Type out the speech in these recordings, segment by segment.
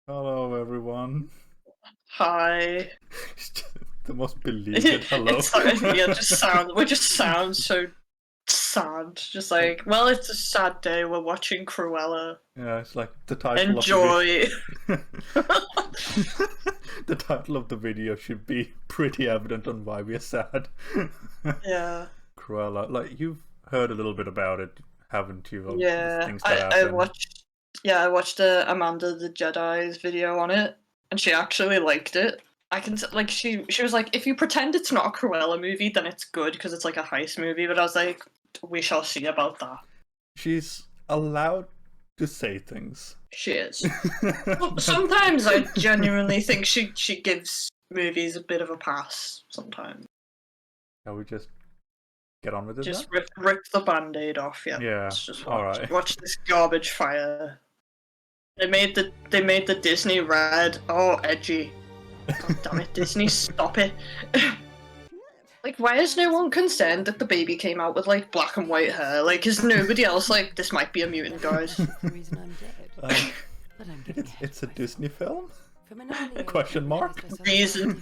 Hello, everyone. Hi. The most beleaguered hello. It's like, yeah, we just sound so sad. Just like, well, it's a sad day. We're watching Cruella. Yeah, it's like the title Enjoy. of the title of the video should be pretty evident on why we're sad. Yeah. Cruella, like you've heard a little bit about it, haven't you? Of Yeah. things that I happen. watched. Yeah, I watched Amanda the Jedi's video on it, and she actually liked it. I can like she was like, if you pretend it's not a Cruella movie, then it's good because it's like a heist movie. But I was like, we shall see about that. She's allowed to say things. She is. Sometimes I genuinely think she gives movies a bit of a pass. Sometimes. Shall we just get on with it? Just rip the band-aid off. Yeah. Yeah. Let's just Alright. watch this garbage fire. They made the Disney red. Oh, edgy. God damn it, Disney, stop it. Like, why is no one concerned that the baby came out with, like, black and white hair? Like, is nobody else like, this might be a mutant, guys? It's a Disney film? Question mark? Reason.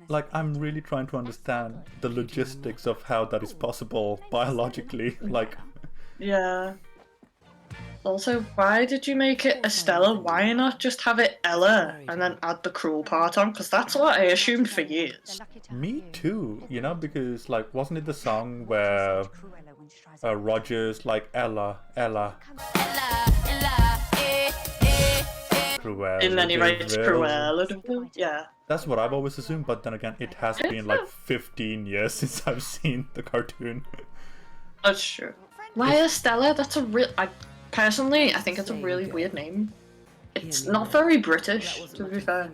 Like, I'm really trying to understand the logistics of how that is possible biologically. Like, Yeah. Also, why did you make it Estella? Why not just have it Ella and then add the cruel part on? Because that's what I assumed for years. me too, you know, because, like, wasn't it the song where Roger's like, Ella, Cruella. And then he writes Cruella. Yeah. That's what I've always assumed, but then again, it has been like 15 years since I've seen the cartoon. That's true. Why Estella? That's a real. Personally, I think it's a really weird name. It's not very British, to be fair.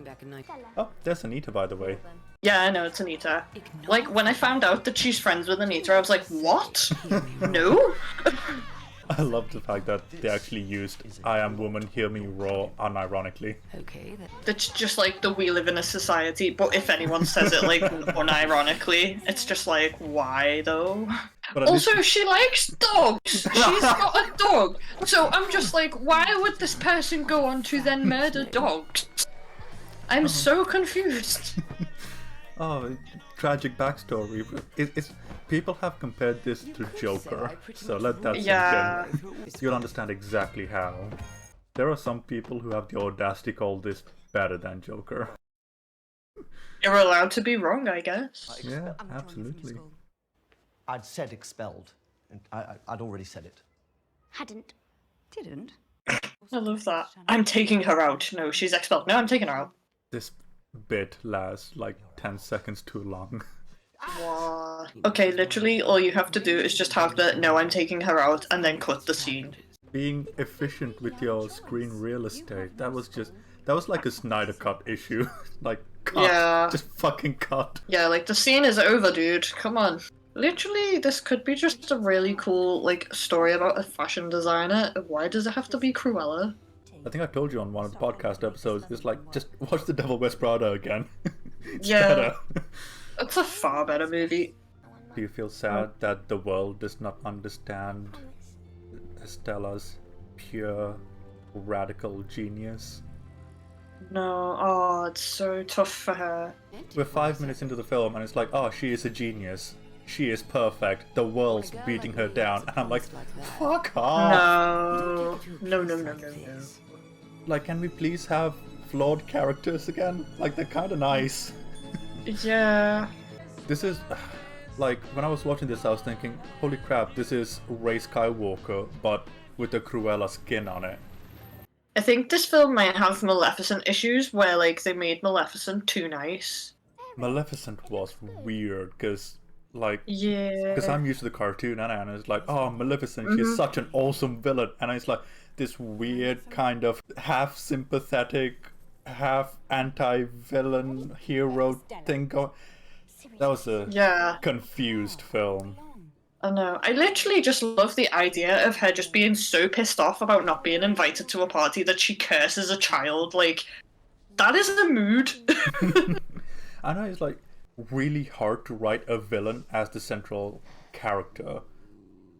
Oh, there's Anita, by the way. Yeah, I know, it's Anita. Like, when I found out that she's friends with Anita, I was like, what? No? I love the fact that they actually used I am woman, hear me roar unironically. Okay, That's just like the we live in a society, but if anyone says it like unironically, it's just like, why though? But Also, she likes dogs! She's got a dog! So I'm just like, why would this person go on to then murder dogs? I'm so confused. Oh, tragic backstory. It's people have compared this to Joker, so let that sink Yeah. in. You'll understand exactly how. There are some people who have the audacity to call this better than Joker. You're allowed to be wrong, I guess. Yeah, absolutely. I'd said expelled. And I'd already said it. Hadn't. Didn't? I love that. I'm taking her out. No, she's expelled. No, I'm taking her out. This bit lasts like 10 seconds too long. What? Okay, literally all you have to do is just have the no, I'm taking her out, and then cut the scene. Being efficient with your screen real estate, that was like a Snyder Cut issue. Like, cut. Yeah. Just fucking cut. Yeah, like the scene is over, dude. Come on. Literally, this could be just a really cool, like, story about a fashion designer. Why does it have to be Cruella? I think I told you on one of the podcast episodes, it's like, just watch The Devil Wears Prada again. It's Yeah. better. It's a far better movie. Do you feel sad that the world does not understand Estella's pure, radical genius? No, oh, it's so tough for her. We're 5 minutes into the film and it's like, oh, she is a genius. She is perfect. The world's beating her down. And I'm like, fuck off. No. No. Like, can we please have flawed characters again? Like, they're kind of nice. Yeah. This is, like, when I was watching this, I was thinking, holy crap, this is Rey Skywalker, but with a Cruella skin on it. I think this film might have Maleficent issues where, like, they made Maleficent too nice. Maleficent was weird, because, like, Yeah. because I'm used to the cartoon, and it's like, oh, Maleficent, she's such an awesome villain, and it's like this weird kind of half sympathetic, half anti-villain hero thing going. That was a Yeah. confused film. I know. I literally just love the idea of her just being so pissed off about not being invited to a party that she curses a child. Like, that is the mood. I know it's like really hard to write a villain as the central character.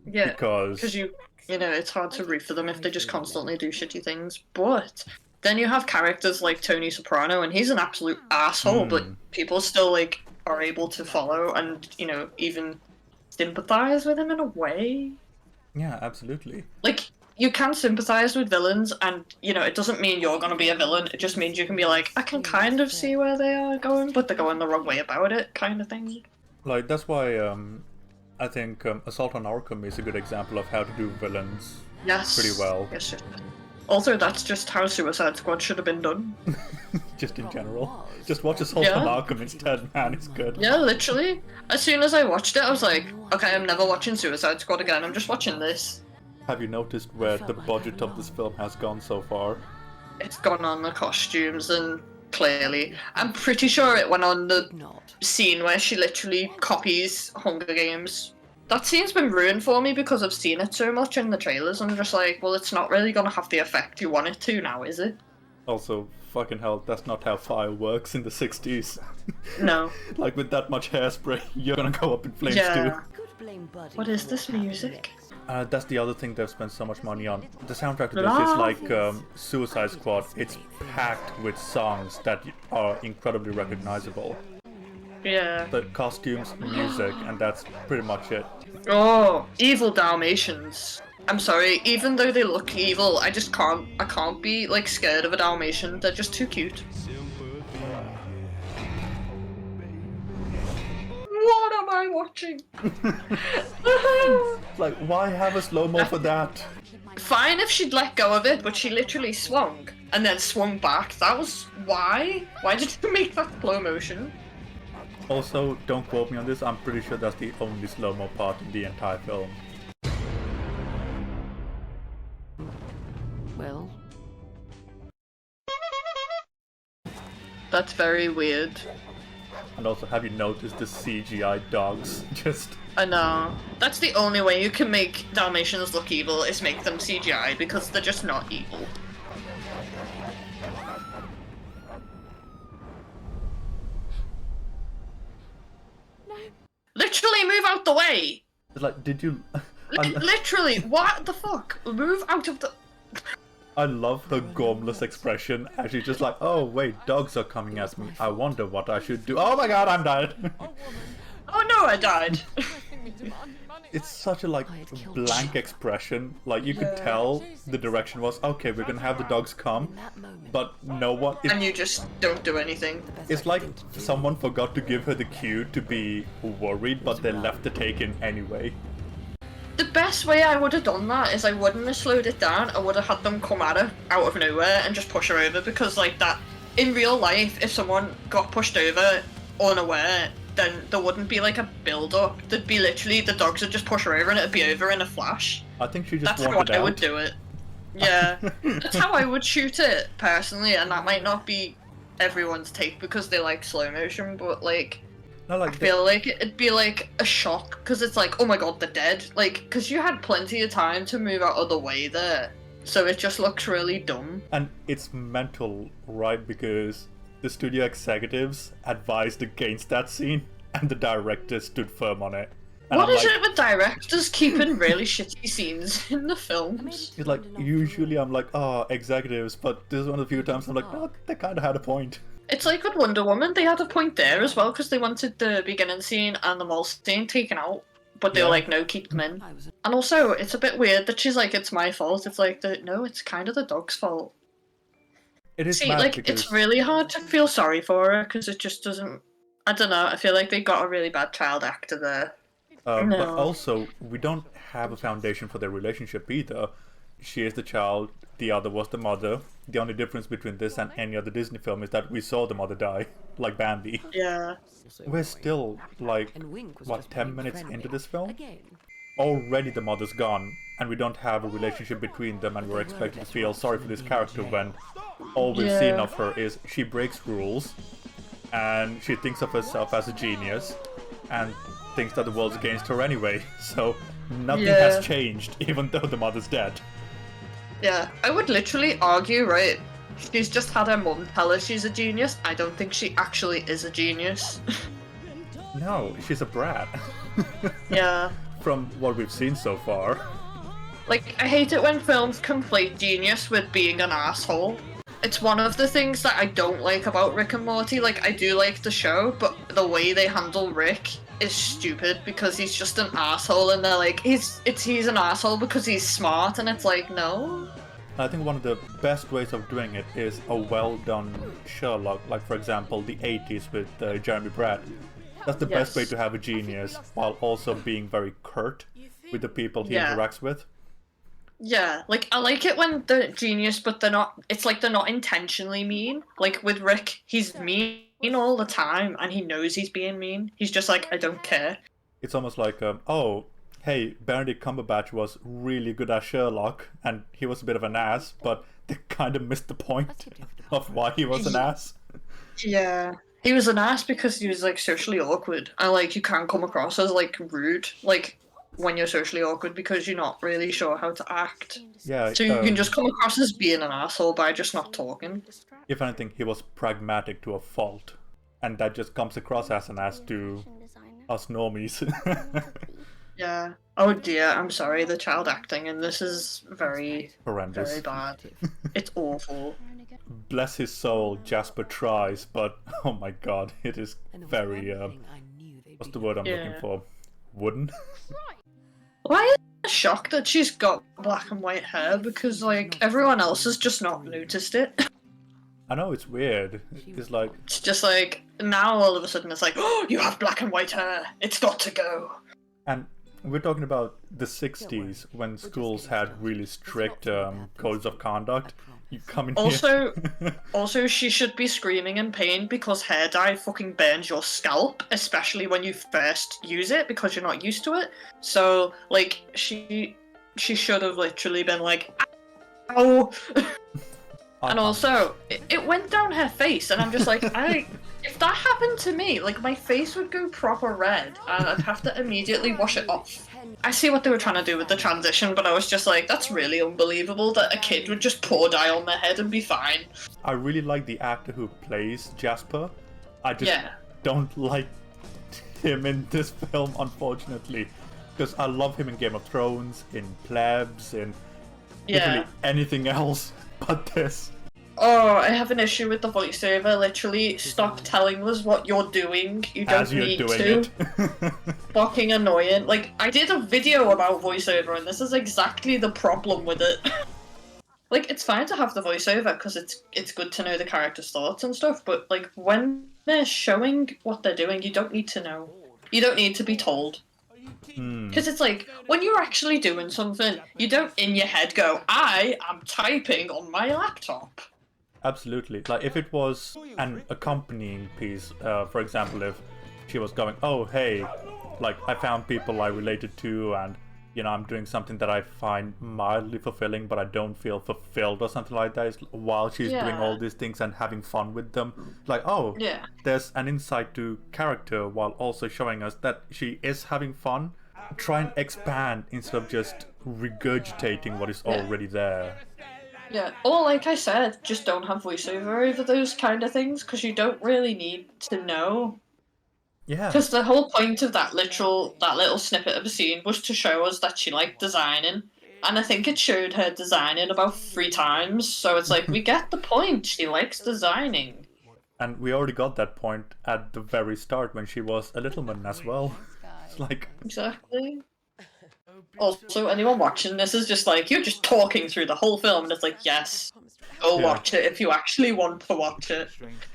Yeah. Because you you know, it's hard to root for them if they just constantly do shitty things. But then you have characters like Tony Soprano, and he's an absolute asshole, but people still like are able to follow and, you know, even sympathize with him in a way. Yeah, absolutely. Like, you can sympathize with villains, and, you know, it doesn't mean you're gonna be a villain. It just means you can be like, I can kind of see where they are going, but they're going the wrong way about it, kind of thing. Like, that's why I think Assault on Arkham is a good example of how to do villains pretty well. Yes. Also, that's just how Suicide Squad should have been done. Just in general. Just watch Assault on Arkham instead, man, it's good. Yeah, literally. As soon as I watched it, I was like, okay, I'm never watching Suicide Squad again, I'm just watching this. Have you noticed where the budget of this film has gone so far? It's gone on the costumes, and clearly. I'm pretty sure it went on the scene where she literally copies Hunger Games. That scene's been ruined for me because I've seen it so much in the trailers. I'm just like, well, it's not really gonna have the effect you want it to now, is it? Also, fucking hell, that's not how fire works in the 60s. No. Like, with that much hairspray, you're gonna go up in flames too. What is this music? That's the other thing they've spent so much money on. The soundtrack to this is like Suicide Squad. It's packed with songs that are incredibly recognizable. Yeah. The costumes, music, and that's pretty much it. Oh, evil Dalmatians. I'm sorry, even though they look evil, I can't be, like, scared of a Dalmatian. They're just too cute. What am I watching? Like, why have a slow-mo for that? Fine if she'd let go of it, but she literally swung, and then swung back. That was... why? Why did you make that slow motion? Also, don't quote me on this, I'm pretty sure that's the only slow-mo part in the entire film. Well, that's very weird. And also, have you noticed the CGI dogs? Just... I know. That's the only way you can make Dalmatians look evil, is make them CGI, because they're just not evil. Literally, move out the way! It's like, did you... Literally, what the fuck? Move out of the... I love her gormless expression, as she's just like, oh wait, dogs are coming at me. I wonder what I should do. Oh my god, I'm dead! Oh no, I died! It's such a, like, blank expression. Like, you could tell the direction was, okay, we're gonna have the dogs come, but no one... And you just don't do anything. It's like someone forgot to give her the cue to be worried, but they left the take in anyway. The best way I would have done that is I wouldn't have slowed it down, I would have had them come at her out of nowhere and just push her over, because like that, in real life, if someone got pushed over unaware, then there wouldn't be like a build-up. There'd be literally, the dogs would just push her over and it'd be over in a flash. I think she just That's how I would do it. Yeah, out. that's how I would shoot it, personally, and that might not be everyone's take because they like slow motion, but like... No, like, I feel like it'd be like a shock, because it's like, oh my god, they're dead. Like, because you had plenty of time to move out of the way there. So it just looks really dumb. And it's mental, right? Because the studio executives advised against that scene, and the director stood firm on it. And What I'm is like, it with directors keeping really shitty scenes in the films? It's like, usually I'm like, oh, executives, but this is one of the few times I'm like, oh, they kind of had a point. It's like with Wonder Woman, they had a point there as well, because they wanted the beginning scene and the mall scene taken out. But they were like, no, keep them in. And also, it's a bit weird that she's like, it's my fault. It's like, no, it's kind of the dog's fault. It is See, mad like, because... it's really hard to feel sorry for her, because it just doesn't... I don't know, I feel like they got a really bad child actor there. But No. also, we don't have a foundation for their relationship either. She is the child, the other was the mother. The only difference between this and any other Disney film is that we saw the mother die, like Bambi. Yeah. We're still, like, what, 10 minutes into this film? Already the mother's gone, and we don't have a relationship between them, and we're expected to feel sorry for this character when all we've seen of her is she breaks rules, and she thinks of herself as a genius, and thinks that the world's against her anyway, so nothing has changed, even though the mother's dead. Yeah, I would literally argue, right, she's just had her mum tell her she's a genius. I don't think she actually is a genius. No, she's a brat. Yeah. From what we've seen so far. Like, I hate it when films conflate genius with being an asshole. It's one of the things that I don't like about Rick and Morty. Like, I do like the show, but the way they handle Rick is stupid because he's just an asshole, and they're like, he's an asshole because he's smart, and it's like, no. I think one of the best ways of doing it is a well-done Sherlock, like for example the 80s with Jeremy Brett. That's the best way to have a genius while also being very curt with the people he interacts with. Yeah, like, I like it when they're genius, but they're not, it's like they're not intentionally mean. Like, with Rick, he's mean all the time, and he knows he's being mean. He's just like, I don't care. It's almost like, oh, hey, Benedict Cumberbatch was really good at Sherlock, and he was a bit of an ass, but they kind of missed the point of why he was an ass. Yeah. He was an ass because he was, like, socially awkward. And, like, you can't come across as, like, rude, like, when you're socially awkward because you're not really sure how to act. Yeah. So you can just come across as being an asshole by just not talking. If anything, he was pragmatic to a fault. And that just comes across as an ass to us normies. Yeah. Oh dear, I'm sorry, the child acting in this is very horrendous. Very bad. It's awful. Bless his soul, Jasper tries, but oh my god, it is very, what's the word I'm looking for? Wooden? Why is it a shock that she's got black and white hair? Because, like, everyone else has just not noticed it. I know, it's weird. It's like... It's just like, now all of a sudden it's like, oh, you have black and white hair. It's got to go. And we're talking about the 60s, when schools had really strict codes of conduct. You come in also, here... also, she should be screaming in pain because hair dye fucking burns your scalp, especially when you first use it because you're not used to it. So, like, she should have literally been like, ow! And also, it went down her face, and I'm just like, if that happened to me, like, my face would go proper red, and I'd have to immediately wash it off. I see what they were trying to do with the transition, but I was just like, that's really unbelievable that a kid would just pour dye on their head and be fine. I really like the actor who plays Jasper. I just don't like him in this film, unfortunately. Because I love him in Game of Thrones, in Plebs, in literally anything else but this. Oh, I have an issue with the voiceover. Literally, stop telling us what you're doing. You don't need to. It. Fucking annoying. Like, I did a video about voiceover, and this is exactly the problem with it. Like, it's fine to have the voiceover, because it's good to know the character's thoughts and stuff, but, like, when they're showing what they're doing, you don't need to know. You don't need to be told. Because it's like, when you're actually doing something, you don't in your head go, I am typing on my laptop. Absolutely. Like, if it was an accompanying piece, for example, if she was going, oh, hey, like, I found people I related to, and, you know, I'm doing something that I find mildly fulfilling, but I don't feel fulfilled or something like that, while she's doing all these things and having fun with them. Like, oh, there's an insight to character while also showing us that she is having fun. Try and expand instead of just regurgitating what is already there. Yeah, or like I said, just don't have voiceover over those kind of things, because you don't really need to know. Yeah. Because the whole point of that little snippet of a scene was to show us that she liked designing. And I think it showed her designing about 3 times, so it's like, we get the point, she likes designing. And we already got that point at the very start when she was a little man as well. It's like... Exactly. Also, anyone watching this is just like, you're just talking through the whole film, and it's like, yes, go watch it if you actually want to watch it,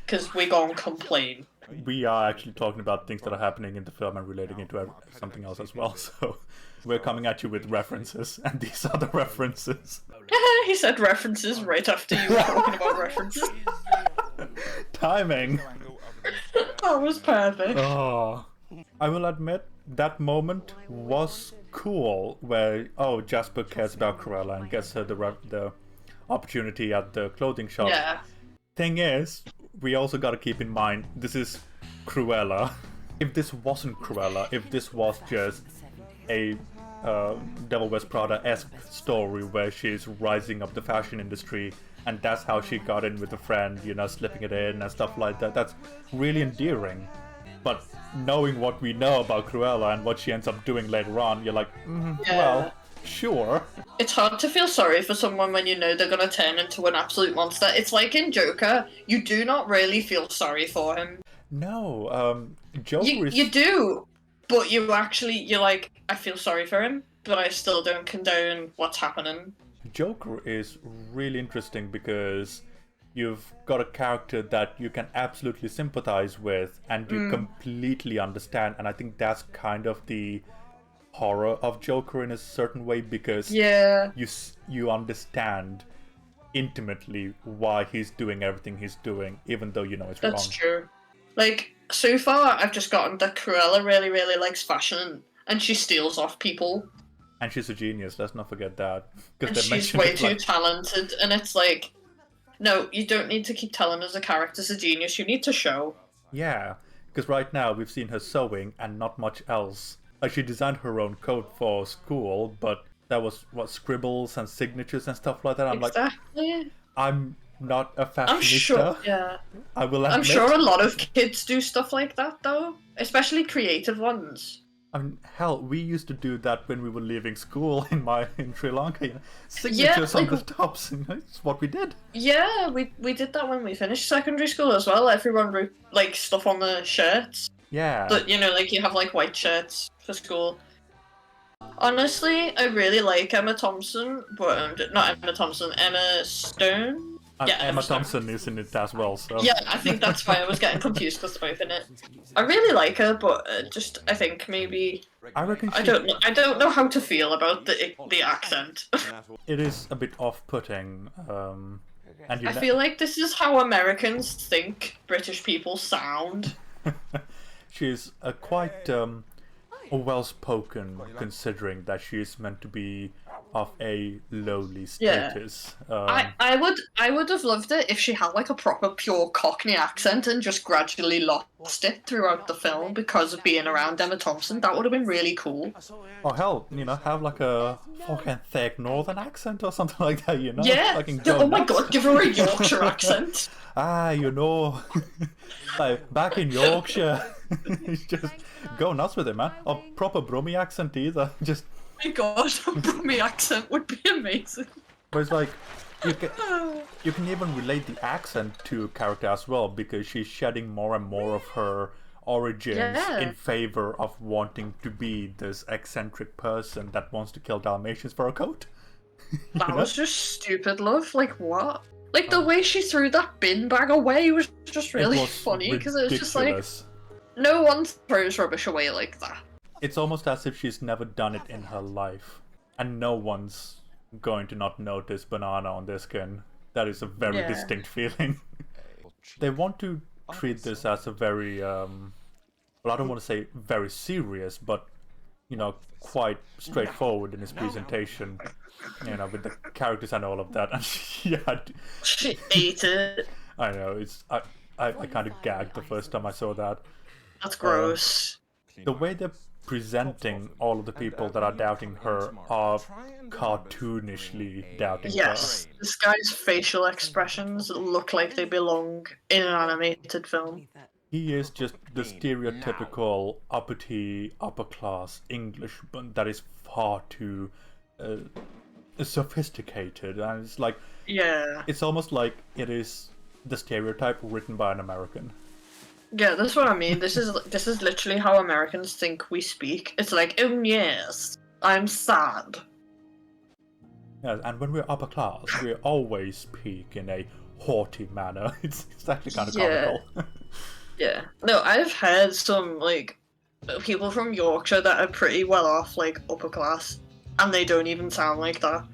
because we're gonna complain. We are actually talking about things that are happening in the film and relating it to something else as well, so we're coming at you with references, and these are the references. He said references right after you were talking about references. Timing! That was perfect. Oh, I will admit, that moment was cool, where, oh, Jasper cares about Cruella and gets her the opportunity at the clothing shop. Yeah. Thing is, we also gotta keep in mind, this is Cruella. If this wasn't Cruella, if this was just a Devil Wears Prada-esque story where she's rising up the fashion industry and that's how she got in with a friend, you know, slipping it in and stuff like that, that's really endearing. But knowing what we know about Cruella and what she ends up doing later on, you're like, well, Sure. It's hard to feel sorry for someone when you know they're gonna turn into an absolute monster. It's like in Joker, you do not really feel sorry for him. No, Joker is... You do, but you're like, I feel sorry for him, but I still don't condone what's happening. Joker is really interesting because you've got a character that you can absolutely sympathize with and you completely understand, and I think that's kind of the horror of Joker in a certain way, because you understand intimately why he's doing everything he's doing, even though you know it's wrong. That's true. Like, so far I've just gotten that Cruella really, really likes fashion, and she steals off people. And she's a genius, let's not forget that. And she's way too talented, and it's like, no, you don't need to keep telling us a character's a genius, you need to show. Yeah, because right now we've seen her sewing and not much else. Like, she designed her own coat for school, but that was, what, scribbles and signatures and stuff like that. I'm like, I'm not a fashionista. I'm sure, yeah. I will admit. I'm sure a lot of kids do stuff like that, though. Especially creative ones. I mean, hell, we used to do that when we were leaving school in Sri Lanka. You know? Signatures on the tops, you know, it's what we did. Yeah, we did that when we finished secondary school as well. Everyone wrote, like, stuff on the shirts. Yeah. But, you know, like, you have, like, white shirts for school. Honestly, I really like Emma Thompson, but not Emma Thompson, Emma Stone. Yeah, Emma Thompson is in it as well, so... Yeah, I think that's why I was getting confused because they're both in it. I really like her, but I think maybe... I reckon I don't know how to feel about the accent. It is a bit off-putting, and I feel like this is how Americans think British people sound. She's quite well-spoken, considering that she is meant to be of a lowly status. Yeah. I would have loved it if she had like a proper pure Cockney accent and just gradually lost it throughout the film because of being around Emma Thompson. That would have been really cool. Oh hell, you know, have like a fucking thick northern accent or something like that, you know? Yeah. Oh my god, give her a Yorkshire accent. You know, like back in Yorkshire, it's just go nuts with it, man. A proper Brummie accent either, just. Oh my god, a Brummie accent would be amazing. But it's like, you can even relate the accent to a character as well, because she's shedding more and more of her origins in favor of wanting to be this eccentric person that wants to kill Dalmatians for a coat. That was just stupid love, like what? Like the way she threw that bin bag away was just really funny, because it was just like, no one throws rubbish away like that. It's almost as if she's never done it in her life, and no one's going to not notice banana on their skin. That is a very distinct feeling. They want to treat this as a very, well, I don't want to say very serious, but, you know, quite straightforward in his presentation, you know, with the characters and all of that. And she ate it. I know, I kind of gagged the first time I saw that. That's gross. The way they're presenting all of the people that are doubting her are cartoonishly doubting her. Yes, this guy's facial expressions look like they belong in an animated film. He is just the stereotypical uppity, upper-class Englishman that is far too sophisticated, and it's like, it's almost like it is the stereotype written by an American. Yeah, that's what I mean. This is literally how Americans think we speak. It's like, oh yes, I'm sad. Yes, and when we're upper class, we always speak in a haughty manner. It's actually kind of comical. Yeah. No, I've heard some, like, people from Yorkshire that are pretty well off, like, upper class, and they don't even sound like that.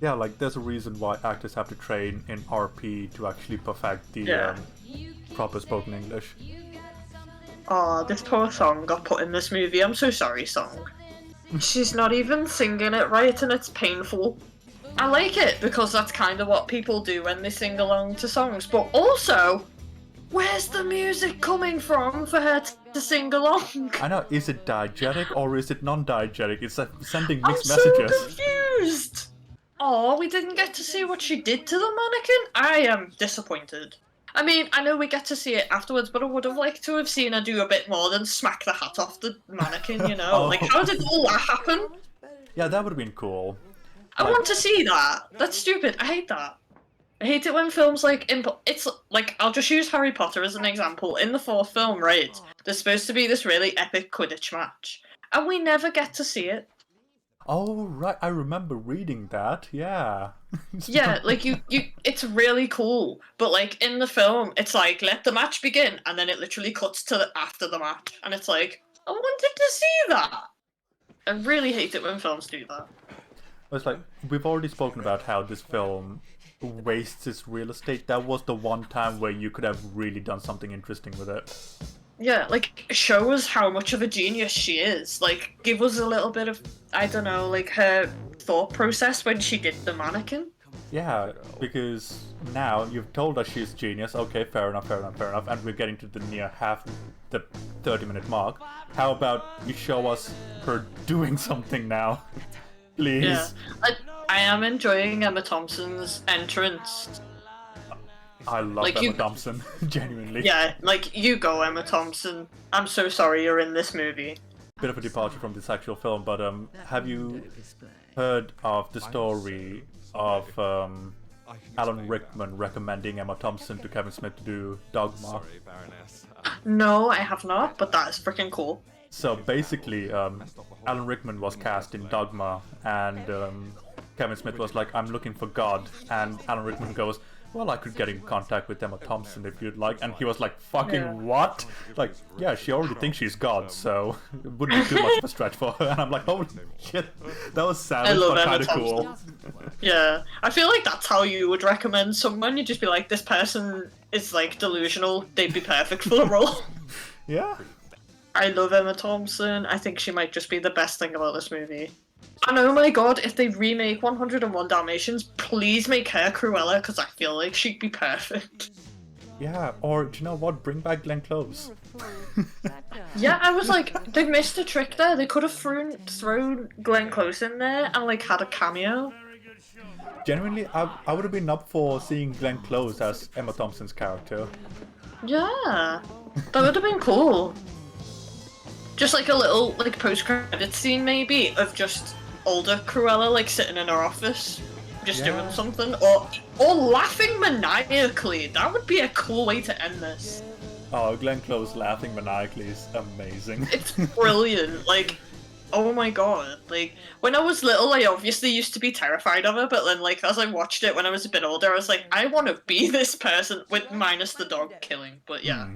Yeah, like, there's a reason why actors have to train in RP to actually perfect the proper spoken English. Aw, this poor song got put in this movie. I'm so sorry, song. She's not even singing it right, and it's painful. I like it, because that's kind of what people do when they sing along to songs, but also, where's the music coming from for her to sing along? I know, is it diegetic or is it non-diegetic? It's sending mixed messages. I'm so confused! Aw, we didn't get to see what she did to the mannequin? I am disappointed. I mean, I know we get to see it afterwards, but I would have liked to have seen her do a bit more than smack the hat off the mannequin, you know? Like, how did all that happen? Yeah, that would have been cool. I want to see that. That's stupid. I hate that. I hate it when films like it's like I'll just use Harry Potter as an example. In the fourth film, right? There's supposed to be this really epic Quidditch match, and we never get to see it. Oh right, I remember reading that. Yeah. Yeah, like you, it's really cool. But like in the film, it's like let the match begin, and then it literally cuts to after the match, and it's like I wanted to see that. I really hate it when films do that. It's like we've already spoken about how this film wastes its real estate. That was the one time where you could have really done something interesting with it. Yeah, like show us how much of a genius she is. Like give us a little bit of I don't know, like her thought process when she did the mannequin. Yeah, because now you've told us she's genius. Okay, fair enough, and we're getting to the near half the 30-minute mark. How about you show us her doing something now? Please. Yeah, I am enjoying Emma Thompson's entrance. I love Like Emma Thompson, genuinely. Yeah, like you go, Emma Thompson. I'm so sorry you're in this movie. Bit of a departure from this actual film, but have you heard of the story of Alan Rickman recommending Emma Thompson to Kevin Smith to do Dogma? No, I have not, but that is freaking cool. So basically, Alan Rickman was cast in Dogma, and Kevin Smith was like, I'm looking for God, and Alan Rickman goes, well, I could get in contact with Emma Thompson if you'd like, and he was like, fucking what? Like, yeah, she already thinks she's God, so it wouldn't be too much of a stretch for her, and I'm like, holy shit, that was savage, but kind of cool. Yeah, I feel like that's how you would recommend someone. You'd just be like, this person is like delusional, they'd be perfect for the role. Yeah. I love Emma Thompson. I think she might just be the best thing about this movie. And oh my god, if they remake 101 Dalmatians, please make her Cruella, because I feel like she'd be perfect. Yeah, or do you know what? Bring back Glenn Close. Yeah, I was like, they missed a trick there. They could have thrown Glenn Close in there and like had a cameo. Genuinely, I would have been up for seeing Glenn Close as Emma Thompson's character. Yeah, that would have been cool. Just like a little like post-credit scene maybe of just older Cruella like sitting in her office, just doing something, or laughing maniacally. That would be a cool way to end this. Oh, Glenn Close laughing maniacally is amazing. It's brilliant. Like, oh my god. Like, when I was little, I obviously used to be terrified of her, but then like as I watched it when I was a bit older, I was like, I want to be this person with minus the dog killing. But yeah.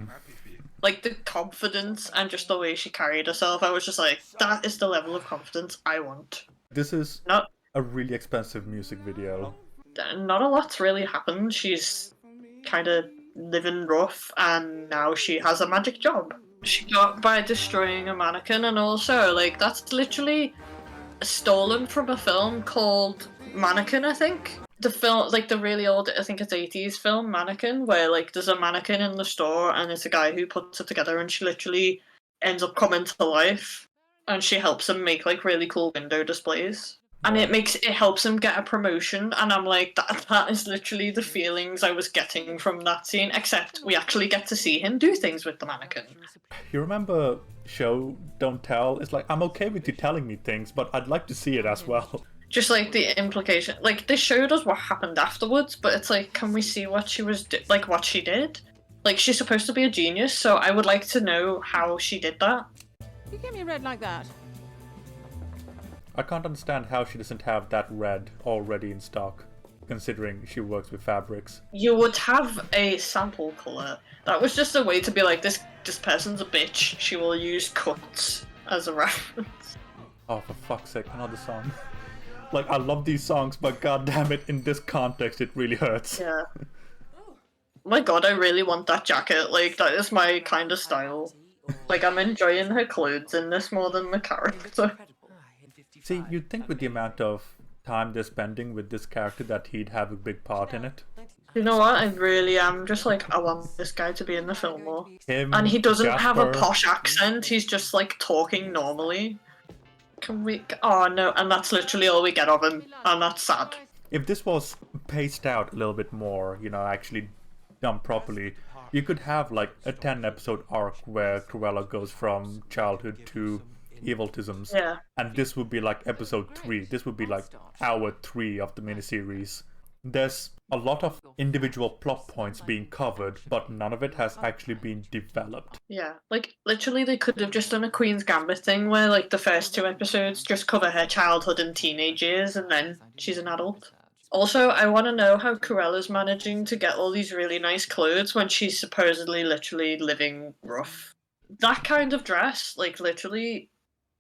Like, the confidence and just the way she carried herself, I was just like, that is the level of confidence I want. This is Not a really expensive music video. not a lot's really happened. She's kind of living rough, and now she has a magic job. She got by destroying a mannequin, and also, like, that's literally stolen from a film called Mannequin, I think. The film, like the really old, I think it's 80s film, Mannequin, where like there's a mannequin in the store and it's a guy who puts it together and she literally ends up coming to life and she helps him make like really cool window displays. And it helps him get a promotion, and I'm like, that is literally the feelings I was getting from that scene, except we actually get to see him do things with the mannequin. You remember Show Don't Tell? It's like, I'm okay with you telling me things, but I'd like to see it as well. Just like the implication, like they showed us what happened afterwards, but it's like, can we see what she was like what she did? Like, she's supposed to be a genius, so I would like to know how she did that. You gave me a red like that. I can't understand how she doesn't have that red already in stock, considering she works with fabrics. You would have a sample color. That was just a way to be like, this person's a bitch. She will use cuts as a reference. Oh, for fuck's sake, another song. Like, I love these songs, but goddammit, in this context, it really hurts. Yeah. My god, I really want that jacket. Like, that is my kind of style. Like, I'm enjoying her clothes in this more than the character. See, you'd think with the amount of time they're spending with this character that he'd have a big part in it. You know what? I really am just like, I want this guy to be in the film more. Him, And he doesn't have a Jasper. posh accent, he's just like talking normally. Can we? Oh no, and that's literally all we get of him, and that's sad. If this was paced out a little bit more, you know, actually done properly, you could have like a 10-episode arc where Cruella goes from childhood to eviltisms. Yeah. And this would be like episode 3. This would be like hour 3 of the miniseries. There's a lot of individual plot points being covered, but none of it has actually been developed. Yeah, like literally they could have just done a Queen's Gambit thing where like the first 2 episodes just cover her childhood and teenage years and then she's an adult. Also, I want to know how Cruella's managing to get all these really nice clothes when she's supposedly literally living rough. That kind of dress, like literally,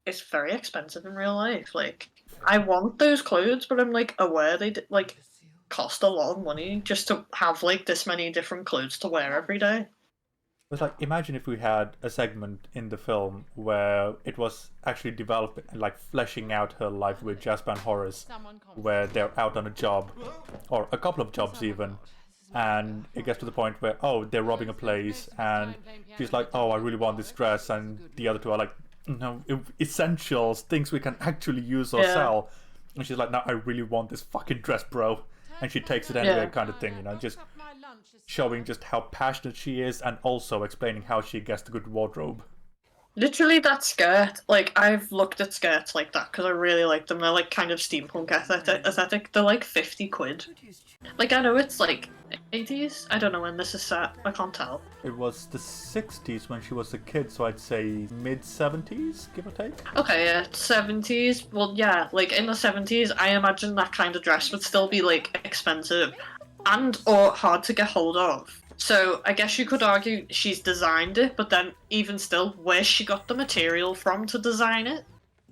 is very expensive in real life. Like, I want those clothes, but I'm like aware they like cost a lot of money just to have like this many different clothes to wear every day. It's like, imagine if we had a segment in the film where it was actually developing, like fleshing out her life with Jasper and Horace, where they're out on a job, or a couple of jobs even, and it gets to the point where, oh, they're robbing a place, and she's like, oh, I really want this dress, and the other two are like, no, essentials, things we can actually use or sell. And she's like, no, I really want this fucking dress, bro. And she takes it anyway, kind of thing, you know, just showing just how passionate she is and also explaining how she gets the good wardrobe. Literally, that skirt, like, I've looked at skirts like that because I really like them. They're like kind of steampunk aesthetic. They're like 50 quid. Like, I know it's like 80s. I don't know when this is set. I can't tell. It was the 60s when she was a kid, so I'd say mid-70s, give or take. Okay, yeah, 70s. Well, yeah, like in the 70s, I imagine that kind of dress would still be like expensive and or hard to get hold of. So I guess you could argue she's designed it, but then even still, where's she got the material from to design it?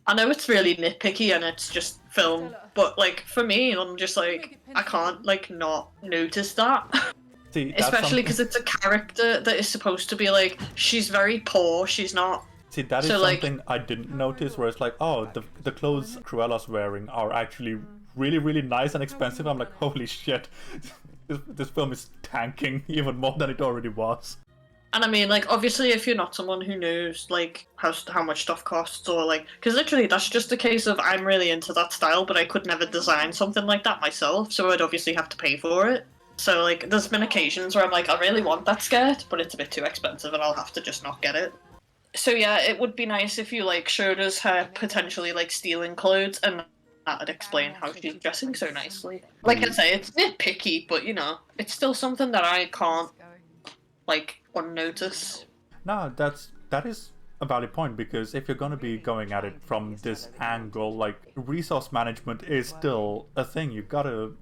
I know it's really nitpicky and it's just film, but like for me, I'm just like, I can't like not notice that. See, especially because it's a character that is supposed to be like, she's very poor, she's not. See, that is so, something I didn't notice, where it's like, oh, the clothes Cruella's wearing are actually really, really nice and expensive. I'm like, holy shit, this film is tanking even more than it already was. And I mean, like, obviously, if you're not someone who knows, like, how much stuff costs, or, like, because literally that's just a case of I'm really into that style, but I could never design something like that myself, so I'd obviously have to pay for it. So, like, there's been occasions where I'm like, I really want that skirt, but it's a bit too expensive and I'll have to just not get it. So, yeah, it would be nice if you, like, showed us her potentially, like, stealing clothes, and that would explain how she's dressing so nicely. Like I say, it's nitpicky, but, you know, it's still something that I can't, like, unnotice. No, that is a valid point, because if you're going to be going at it from this angle, like, resource management is still a thing. You gotta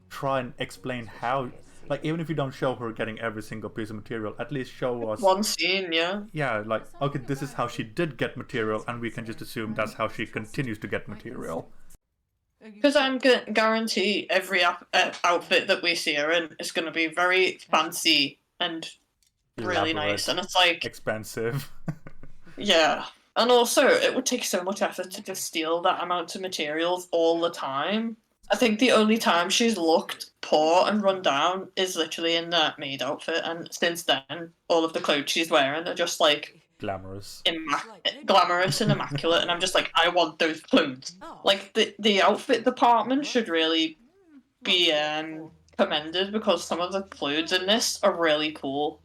try and explain how, like, even if you don't show her getting every single piece of material, at least show us one scene, yeah. Yeah, like, okay, this is how she did get material, and we can just assume that's how she continues to get material. Because I'm guarantee every outfit that we see her in is going to be very fancy and really nice, and it's like expensive. Yeah, and also it would take so much effort to just steal that amount of materials all the time. I think the only time she's looked poor and run down is literally in that maid outfit, and since then, all of the clothes she's wearing are just like glamorous, glamorous and immaculate, and I'm just like, I want those clothes. Like the outfit department should really be commended, because some of the clothes in this are really cool.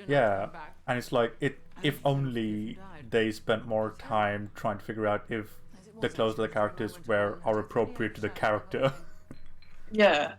Yeah, and it's like, if only they spent more time trying to figure out if the clothes that the characters wear are appropriate to the character. Yeah.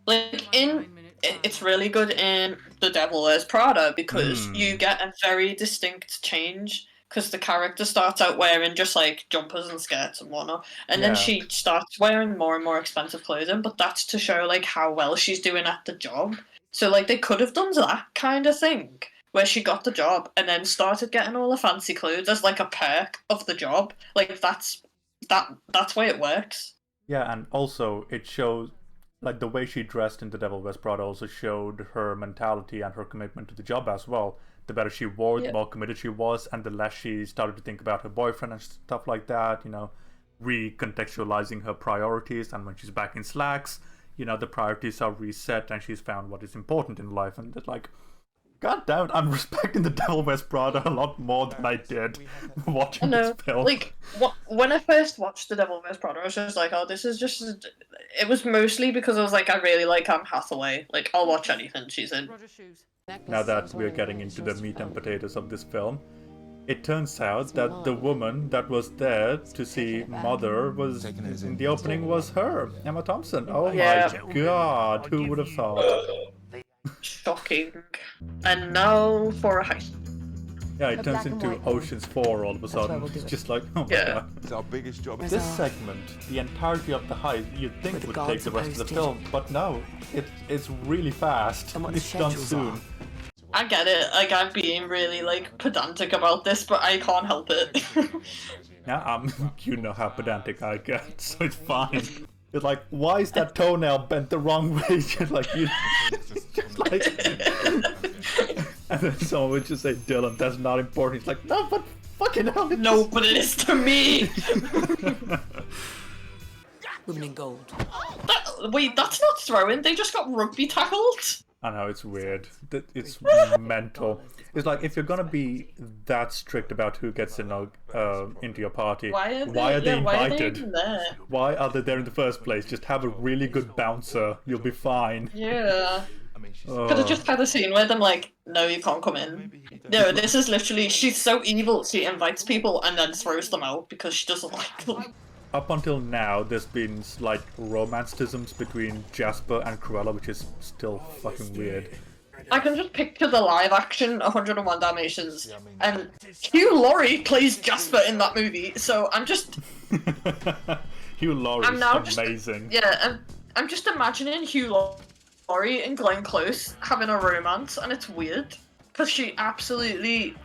Like, it's really good in The Devil Wears Prada, because you get a very distinct change, because the character starts out wearing just, like, jumpers and skirts and whatnot, and then she starts wearing more and more expensive clothing, but that's to show, like, how well she's doing at the job. So, like, they could have done that kind of thing, where she got the job and then started getting all the fancy clothes as, like, a perk of the job. Like, that's why it works. Yeah, and also it shows, like, the way she dressed in The Devil Wears Prada also showed her mentality and her commitment to the job as well. The better she wore, the more committed she was, and the less she started to think about her boyfriend and stuff like that, you know, recontextualizing her priorities. And when she's back in slacks, you know, the priorities are reset and she's found what is important in life. And it's like, god damn it, I'm respecting The Devil Wears Prada a lot more than I did watching this film. Like, when I first watched The Devil Wears Prada, I was just like, oh, this is just... It was mostly because I was like, I really like Anne Hathaway. Like, I'll watch anything she's in. Now that we're getting into the meat and potatoes of this film, It turns out that the woman that was there to see Mother was in the opening was her, Emma Thompson. Oh Yeah. my god, who would have thought? Shocking. And now for a heist. Yeah, it turns into Ocean's 4 all of a sudden. It's just like, oh my Yeah. god. It's our biggest job. This segment, the entirety of the heist, you'd think would take the rest of the film, but no, it's really fast. It's done soon. I get it, like, I'm being really, like, pedantic about this, but I can't help it. Yeah, you know how pedantic I get, so it's fine. It's like, why is that toenail bent the wrong way? Just like, you... just like... And then someone would just say, Dylan, that's not important. He's like, no, but fucking hell. No, but it is to me! Women in gold. Wait, that's not throwing, they just got rugby tackled? I know, it's weird. It's mental. It's like, if you're gonna be that strict about who gets into your party, why are they invited? Even there? Why are they there in the first place? Just have a really good bouncer, you'll be fine. Yeah. Could have just had a scene where I'm like, no, you can't come in. No, this is literally, she's so evil, she invites people and then throws them out because she doesn't like them. Up until now, there's been slight romanticisms between Jasper and Cruella, which is still fucking weird. I can just picture the live action 101 Dalmatians, and Hugh Laurie plays Jasper in that movie, so I'm just... Hugh Laurie's amazing. I'm just imagining Hugh Laurie and Glenn Close having a romance, and it's weird, because she absolutely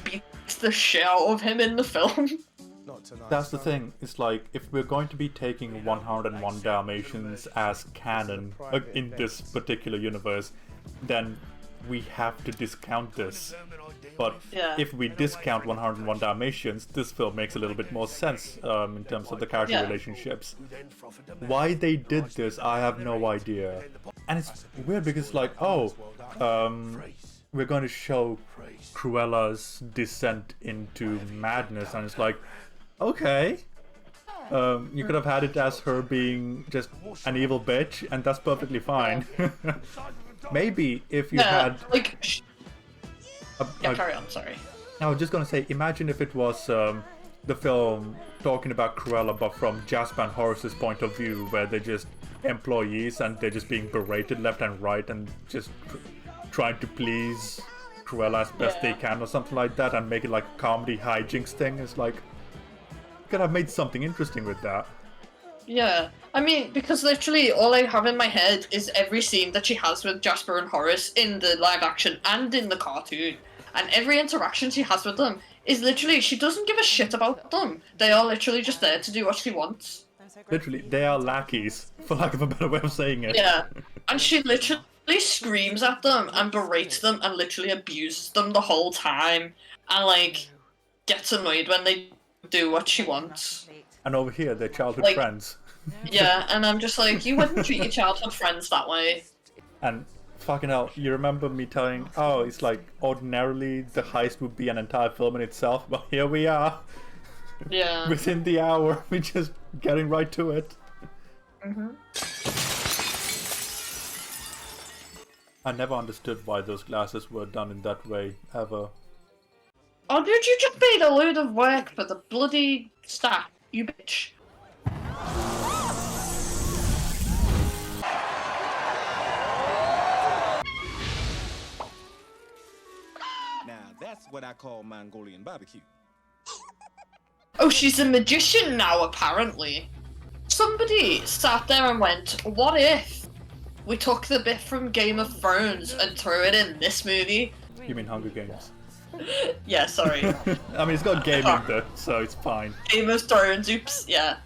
beats the shit out of him in the film. That's the thing, it's like, if we're going to be taking 101 Dalmatians as canon in this particular universe, then we have to discount this. But if we discount 101 Dalmatians, this film makes a little bit more sense in terms of the character relationships. Why they did this, I have no idea. And it's weird because, like, oh, we're going to show Cruella's descent into madness, and it's like, okay. You could have had it as her being just an evil bitch, and that's perfectly fine. Maybe if you had... like... carry on, sorry. I was just gonna say, imagine if it was the film talking about Cruella, but from Jasper and Horace's point of view, where they're just employees and they're just being berated left and right and just trying to please Cruella as best they can or something like that, and make it like a comedy hijinks thing. It's like, you could have made something interesting with that. Yeah, I mean, because literally all I have in my head is every scene that she has with Jasper and Horace in the live action and in the cartoon. And every interaction she has with them is literally, she doesn't give a shit about them. They are literally just there to do what she wants. Literally, they are lackeys, for lack of a better way of saying it. Yeah, and she literally screams at them and berates them and literally abuses them the whole time. And, like, gets annoyed when they do what she wants. And over here, they're childhood friends. Yeah, and I'm just like, you wouldn't treat your childhood friends that way. And fucking hell, you remember me telling, oh, it's like, ordinarily the heist would be an entire film in itself, but here we are. Yeah. Within the hour, we're just getting right to it. I never understood why those glasses were done in that way, ever. Oh, dude, you just made a load of work for the bloody staff, you bitch. Now, that's what I call Mongolian barbecue. Oh, she's a magician now, apparently. Somebody sat there and went, what if we took the bit from Game of Thrones and threw it in this movie? You mean Hunger Games? Yeah, sorry. I mean, it's got game in there, so it's fine. Game of Thrones, oops, yeah.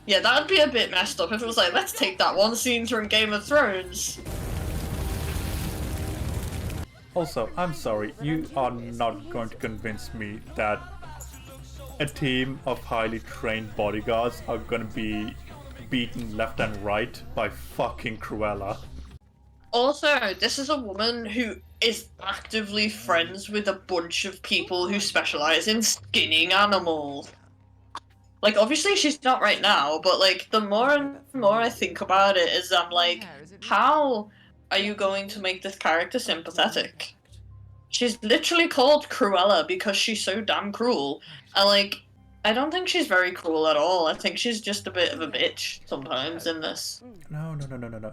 Yeah, that'd be a bit messed up if it was like, let's take that one scene from Game of Thrones. Also, I'm sorry, you are not going to convince me that a team of highly trained bodyguards are gonna be beaten left and right by fucking Cruella. Also, this is a woman who is actively friends with a bunch of people who specialize in skinning animals. Like, obviously she's not right now, but like, the more and more I think about it is I'm like, how are you going to make this character sympathetic? She's literally called Cruella because she's so damn cruel. And like, I don't think she's very cruel at all. I think she's just a bit of a bitch sometimes in this. No.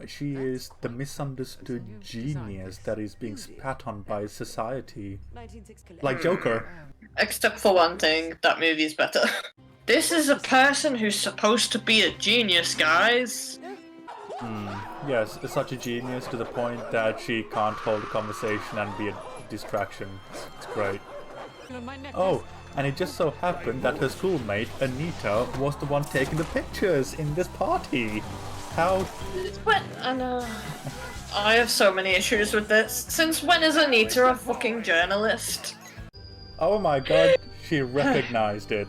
She is the misunderstood genius that is being spat on by society. Like Joker. Except for one thing, that movie's better. This is a person who's supposed to be a genius, guys. Yes, such a genius to the point that she can't hold a conversation and be a distraction. It's great. Oh, and it just so happened that her schoolmate, Anita, was the one taking the pictures in this party. How? But, I have so many issues with this. Since when is Anita a fucking journalist? Oh my god, she recognized it.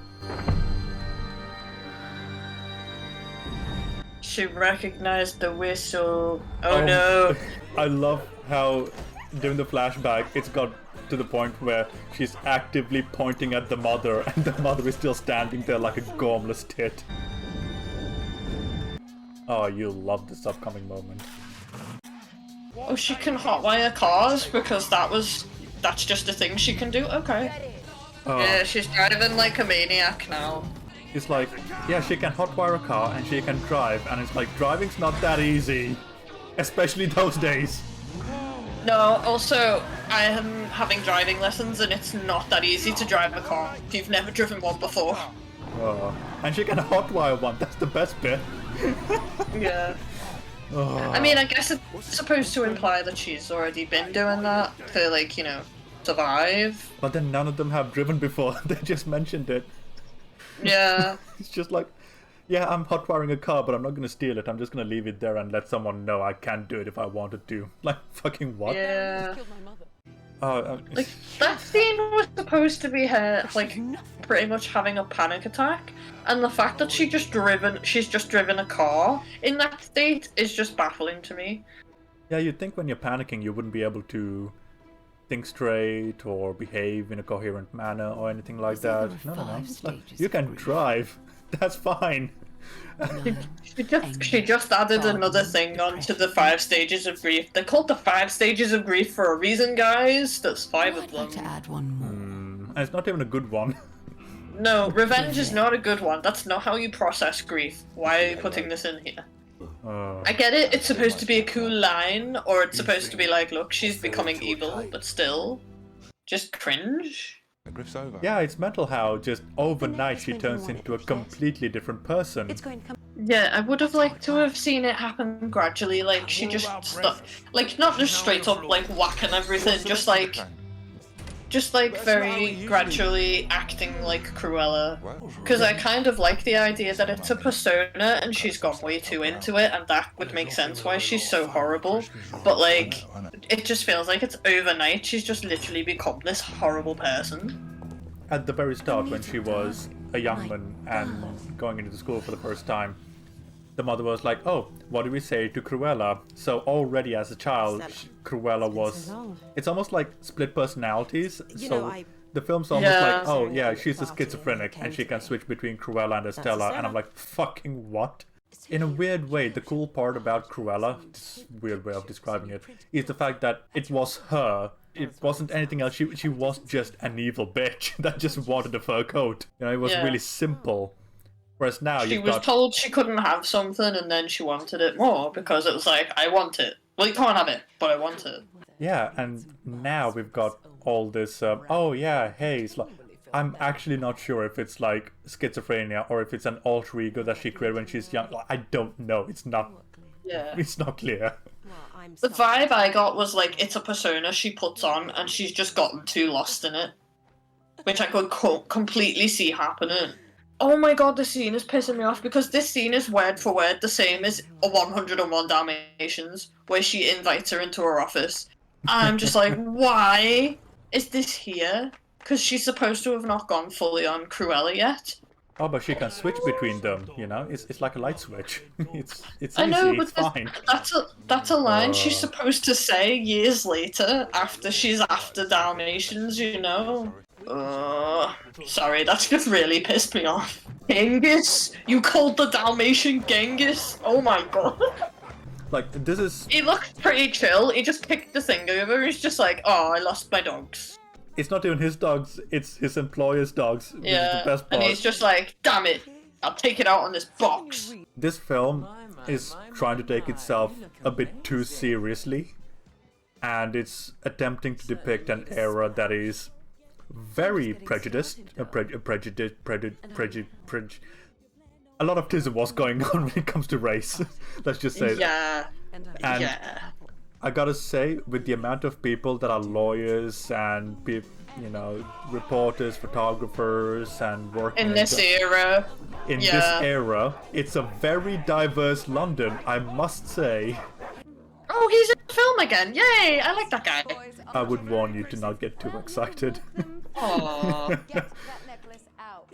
She recognized the whistle. Oh no. I love how during the flashback it's got to the point where she's actively pointing at the mother and the mother is still standing there like a gormless tit. Oh, you'll love this upcoming moment. Oh, she can hotwire cars because that's just a thing she can do? Okay. Oh. Yeah, she's driving like a maniac now. It's like, yeah, she can hotwire a car and she can drive, and it's like, driving's not that easy. Especially those days. No, also, I am having driving lessons and it's not that easy to drive a car if you've never driven one before. Oh. And she can hotwire one, that's the best bit. Yeah. Oh. I mean, I guess it's supposed to imply that she's already been doing that to, like, you know, survive. But then none of them have driven before, they just mentioned it. Yeah. It's just like, yeah, I'm hotwiring a car, but I'm not gonna steal it. I'm just gonna leave it there and let someone know I can't do it if I wanted to. Like, fucking what? Yeah. Oh, Like, that scene was supposed to be her, like, pretty much having a panic attack, and the fact that she's just driven a car in that state is just baffling to me. yeah, you'd think when you're panicking you wouldn't be able to think straight or behave in a coherent manner or anything like that. No. It's like, you can drive. That's fine. She just added another thing onto the 5 stages of grief. They're called the 5 stages of grief for a reason, guys. There's 5 of them. To add one more. And it's not even a good one. No, revenge is not a good one. That's not how you process grief. Why are you putting this in here? I get it, it's supposed to be a cool line, or it's supposed to be like, look, she's becoming evil, but still, just cringe. Yeah, it's mental how just overnight she turns into a completely different person. Yeah, I would have liked to have seen it happen gradually, like, she just like, not just straight up, like, whacking everything, just like very gradually acting like Cruella. Because I kind of like the idea that it's a persona and she's gone way too into it, and that would make sense why she's so horrible. But like, it just feels like it's overnight, she's just literally become this horrible person. At the very start, when she was a young woman and going into the school for the first time, the mother was like, oh, what do we say to Cruella? So already as a child, Cruella was... It's almost like split personalities. So the film's almost like, oh yeah, she's a schizophrenic and she can switch between Cruella and Estella. And I'm like, fucking what? In a weird way, the cool part about Cruella, this weird way of describing it, is the fact that it was her. It wasn't anything else. She was just an evil bitch that just wanted a fur coat. You know, it was really simple. Whereas now she was told she couldn't have something, and then she wanted it more because it was like, I want it. Well, you can't have it, but I want it. Yeah, and now we've got all this. Oh yeah, hey, it's like, I'm actually not sure if it's like schizophrenia or if it's an alter ego that she created when she's young. Like, I don't know. It's not. Yeah. It's not clear. The vibe I got was like it's a persona she puts on, and she's just gotten too lost in it, which I could completely see happening. Oh my god, this scene is pissing me off because this scene is word for word the same as a 101 Dalmatians, where she invites her into her office. I'm just like, why is this here? Because she's supposed to have not gone fully on Cruella yet. Oh, but she can switch between them, you know? It's like a light switch. It's easy, I know, but it's fine. That's a line she's supposed to say years later, after she's after Dalmatians, you know? Sorry, that's just really pissed me off. Genghis? You called the Dalmatian Genghis? Oh my god. Like, this is... He looked pretty chill. He just kicked the thing over. He's just like, oh, I lost my dogs. It's not even his dogs, it's his employer's dogs, which is the best part. And he's just like, damn it, I'll take it out on this box. This film is trying to take itself a bit too seriously, and it's attempting to depict an era that is very prejudiced. A lot of tism was going on when it comes to race. Let's just say. Yeah. And yeah. I gotta say, with the amount of people that are lawyers and reporters, photographers, and working in this era. This era, it's a very diverse London, I must say. Oh, he's in the film again! Yay! I like that guy. I would warn you to not get too excited. Aww.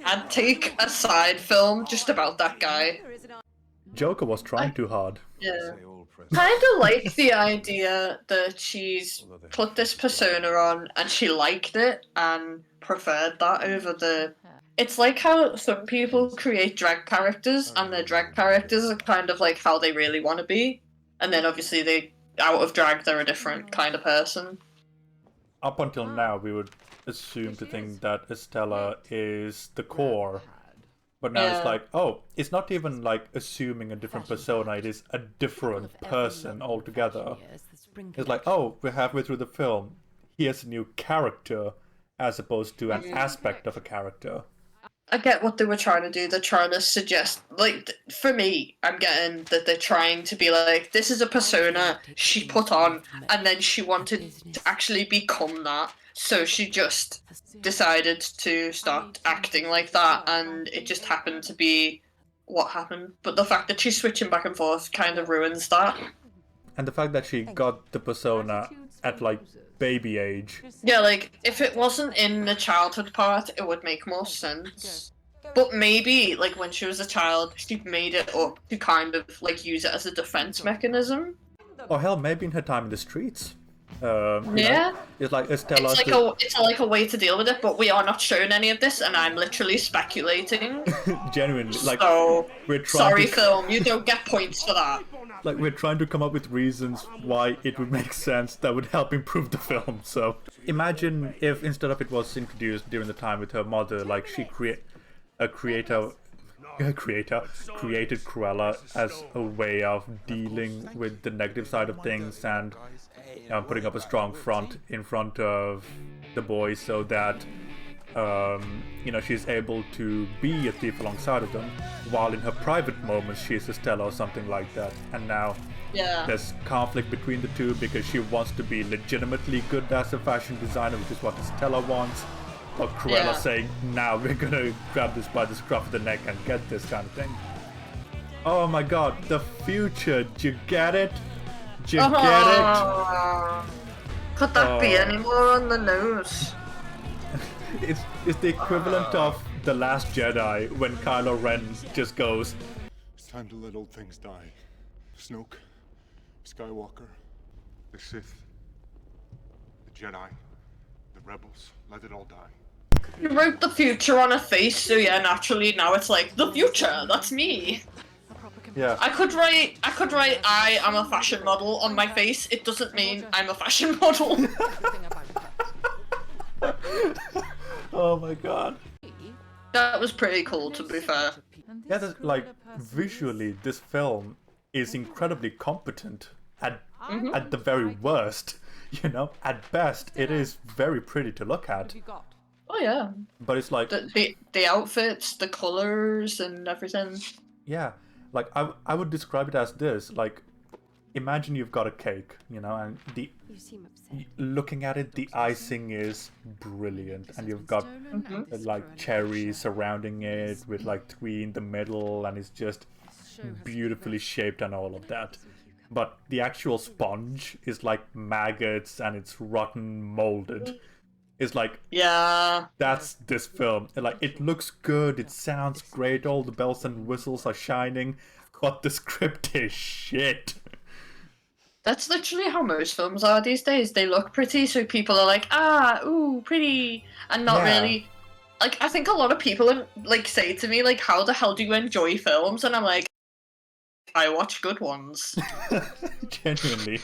I'd take a side film just about that guy. Joker was trying too hard. Yeah. Kind of like the idea that she's put this persona on and she liked it and preferred that over the... It's like how some people create drag characters and their drag characters are kind of like how they really want to be. And then obviously they, out of drag, they're a different kind of person. Up until now, we would assume to think that Estella is the core. But now it's like, oh, it's not even like assuming a different persona, it is a different person altogether. It's like, oh, we're halfway through the film, here's a new character, as opposed to an aspect of a character. I get what they were trying to do. They're trying to suggest, like, for me, I'm getting that they're trying to be like, this is a persona she put on, and then she wanted to actually become that. So she just decided to start acting like that, and it just happened to be what happened. But the fact that she's switching back and forth kind of ruins that. And the fact that she got the persona at, like, baby age. Yeah, like, if it wasn't in the childhood part, it would make more sense. But maybe, like, when she was a child, she made it up to kind of, like, use it as a defense mechanism. Or hell, maybe in her time in the streets. Yeah. It's like Estella. It's like a way to deal with it, but we are not shown any of this, and I'm literally speculating. Genuinely, like, so, we're trying sorry, to... film, you don't get points for that. Like, we're trying to come up with reasons why it would make sense that would help improve the film. So, imagine if instead of it was introduced during the time with her mother, like, she created Cruella as a way of dealing with the negative side of things and putting up a strong front in front of the boys so that she's able to be a thief alongside of them, while in her private moments she's Estella or something like that. And now there's conflict between the two because she wants to be legitimately good as a fashion designer, which is what Estella wants. But Cruella saying, now we're gonna grab this by the scruff of the neck and get this kind of thing. Oh my god, the future, do you get it? Do you get it? Could that be any more on the nose? It's the equivalent of The Last Jedi when Kylo Ren just goes, It's time to let old things die. Snoke, Skywalker, the Sith, the Jedi, the Rebels, let it all die. You wrote the future on a face, so yeah, naturally now it's like, the future, that's me. Yeah. I could write I am a fashion model on my face. It doesn't mean I'm a fashion model. Oh my god. That was pretty cool, to be fair. Yeah, like, visually, this film is incredibly competent at the very worst. At best, it is very pretty to look at. Oh yeah. But it's like... The outfits, the colours, and everything. Yeah. Like, I would describe it as this, like, imagine you've got a cake, and looking at it, the icing is brilliant, and you've got, like, cherries surrounding it with, like, 3 in the middle, and it's just beautifully shaped and all of that. But the actual sponge is, like, maggots, and it's rotten molded. It's like, that's this film. Like, it looks good, it sounds great, all the bells and whistles are shining, but the script is shit. That's literally how most films are these days. They look pretty, so people are like, ooh, pretty, and not really. Like, I think a lot of people, like, say to me, like, how the hell do you enjoy films? And I'm like, I watch good ones. Genuinely.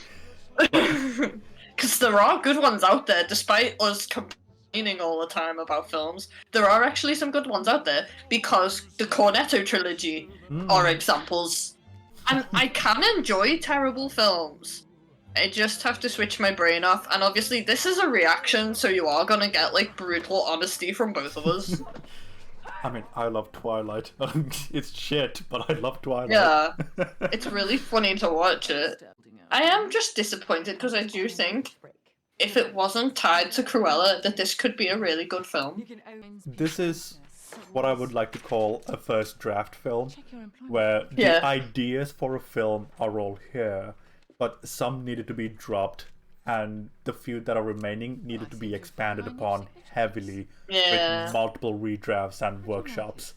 Because there are good ones out there, despite us complaining all the time about films. There are actually some good ones out there, because the Cornetto trilogy are examples. And I can enjoy terrible films. I just have to switch my brain off, and obviously this is a reaction, so you are gonna get, like, brutal honesty from both of us. I mean, I love Twilight. It's shit, but I love Twilight. Yeah, it's really funny to watch it. I am just disappointed, because I do think if it wasn't tied to Cruella, that this could be a really good film. This is what I would like to call a first draft film, where the ideas for a film are all here, but some needed to be dropped, and the few that are remaining needed to be expanded upon heavily with multiple redrafts and workshops.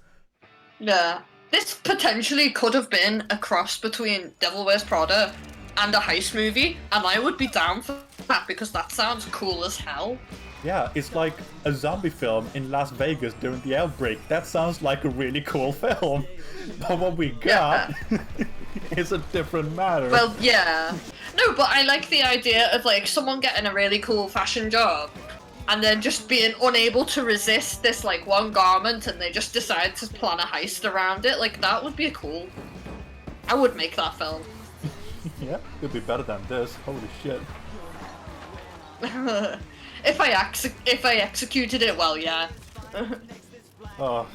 Yeah. This potentially could have been a cross between Devil Wears Prada and a heist movie, and I would be down for that because that sounds cool as hell. Yeah, it's like a zombie film in Las Vegas during the outbreak. That sounds like a really cool film. But what we got is a different matter. Well, yeah. No, but I like the idea of, like, someone getting a really cool fashion job and then just being unable to resist this, like, one garment, and they just decide to plan a heist around it. Like, that would be cool. I would make that film. Yeah, it'd be better than this. Holy shit. If I executed it well, yeah. Oh.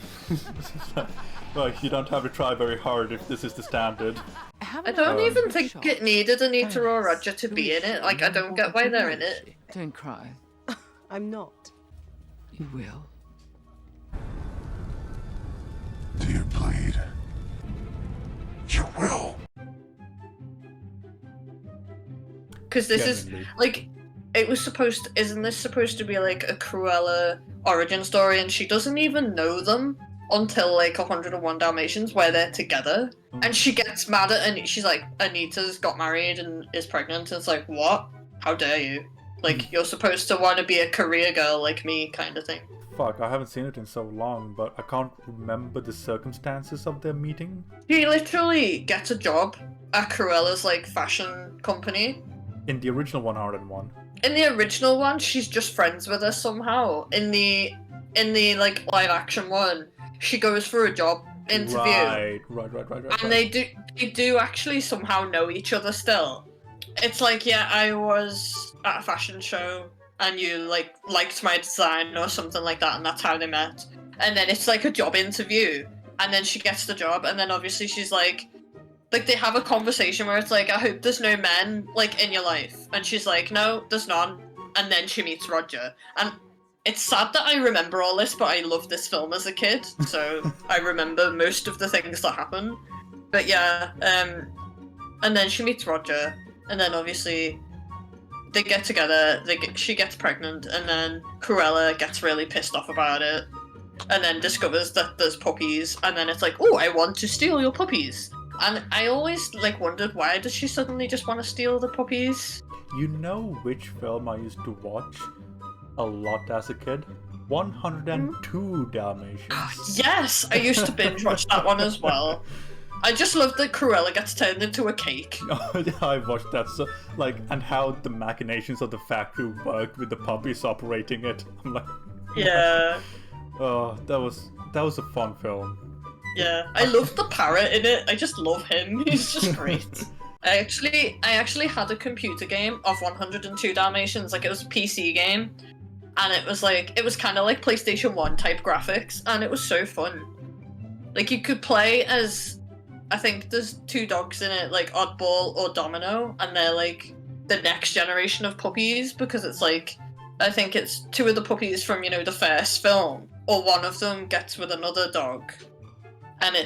Well, you don't have to try very hard if this is the standard. I don't even think it needed Anita or Roger to be in it. Like, I don't get why they're in it. Don't cry. I'm not. You will. Do you bleed? You will. Because this is, like, it was supposed to, isn't this supposed to be, like, a Cruella origin story, and she doesn't even know them until, like, 101 Dalmatians, where they're together. And she gets mad at, and she's like, Anita's got married and is pregnant, and it's like, what? How dare you? Like, you're supposed to want to be a career girl like me, kind of thing. Fuck, I haven't seen it in so long, but I can't remember the circumstances of their meeting. She literally gets a job at Cruella's, like, fashion company. In the original 101. In the original one, she's just friends with her somehow. In the like, live action one, she goes for a job interview. Right. And they do actually somehow know each other still. It's like, yeah, I was at a fashion show and you, like, liked my design or something like that, and that's how they met. And then it's like a job interview, and then she gets the job, and then obviously she's like, they have a conversation where it's like, I hope there's no men, like, in your life. And she's like, no, there's none. And then she meets Roger. And it's sad that I remember all this, but I loved this film as a kid, so I remember most of the things that happen. But yeah, and then she meets Roger, and then obviously they get together, she gets pregnant, and then Cruella gets really pissed off about it, and then discovers that there's puppies, and then it's like, oh, I want to steal your puppies. And I always, like, wondered, why does she suddenly just want to steal the puppies? You know which film I used to watch a lot as a kid? 102 Dalmatians. Yes! I used to binge watch that one as well. I just love that Cruella gets turned into a cake. I watched that, so, like, and how the machinations of the factory worked with the puppies operating it. I'm like, yeah. Oh, that was a fun film. Yeah, I love the parrot in it. I just love him. He's just great. I actually had a computer game of 102 Dalmatians. Like, it was a PC game, and it was kind of like PlayStation 1 type graphics, and it was so fun. Like, you could play as, I think there's 2 dogs in it, like Oddball or Domino, and they're like the next generation of puppies, because it's like, I think it's 2 of the puppies from, you know, the first film, or one of them gets with another dog. And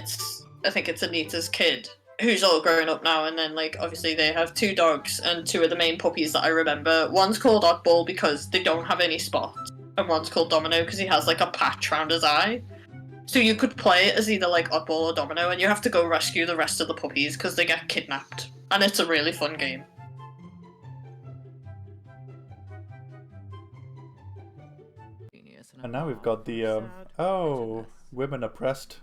I think it's Anita's kid, who's all grown up now, and then, like, obviously they have 2 dogs, and 2 of the main puppies that I remember. One's called Oddball because they don't have any spots, and one's called Domino because he has, like, a patch around his eye. So you could play as either, like, Oddball or Domino, and you have to go rescue the rest of the puppies because they get kidnapped. And it's a really fun game. And now we've got the, women oppressed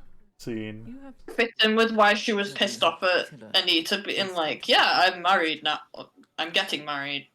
scene. You have Fit in with why she was pissed off at Anita being like, yeah, I'm married now. I'm getting married.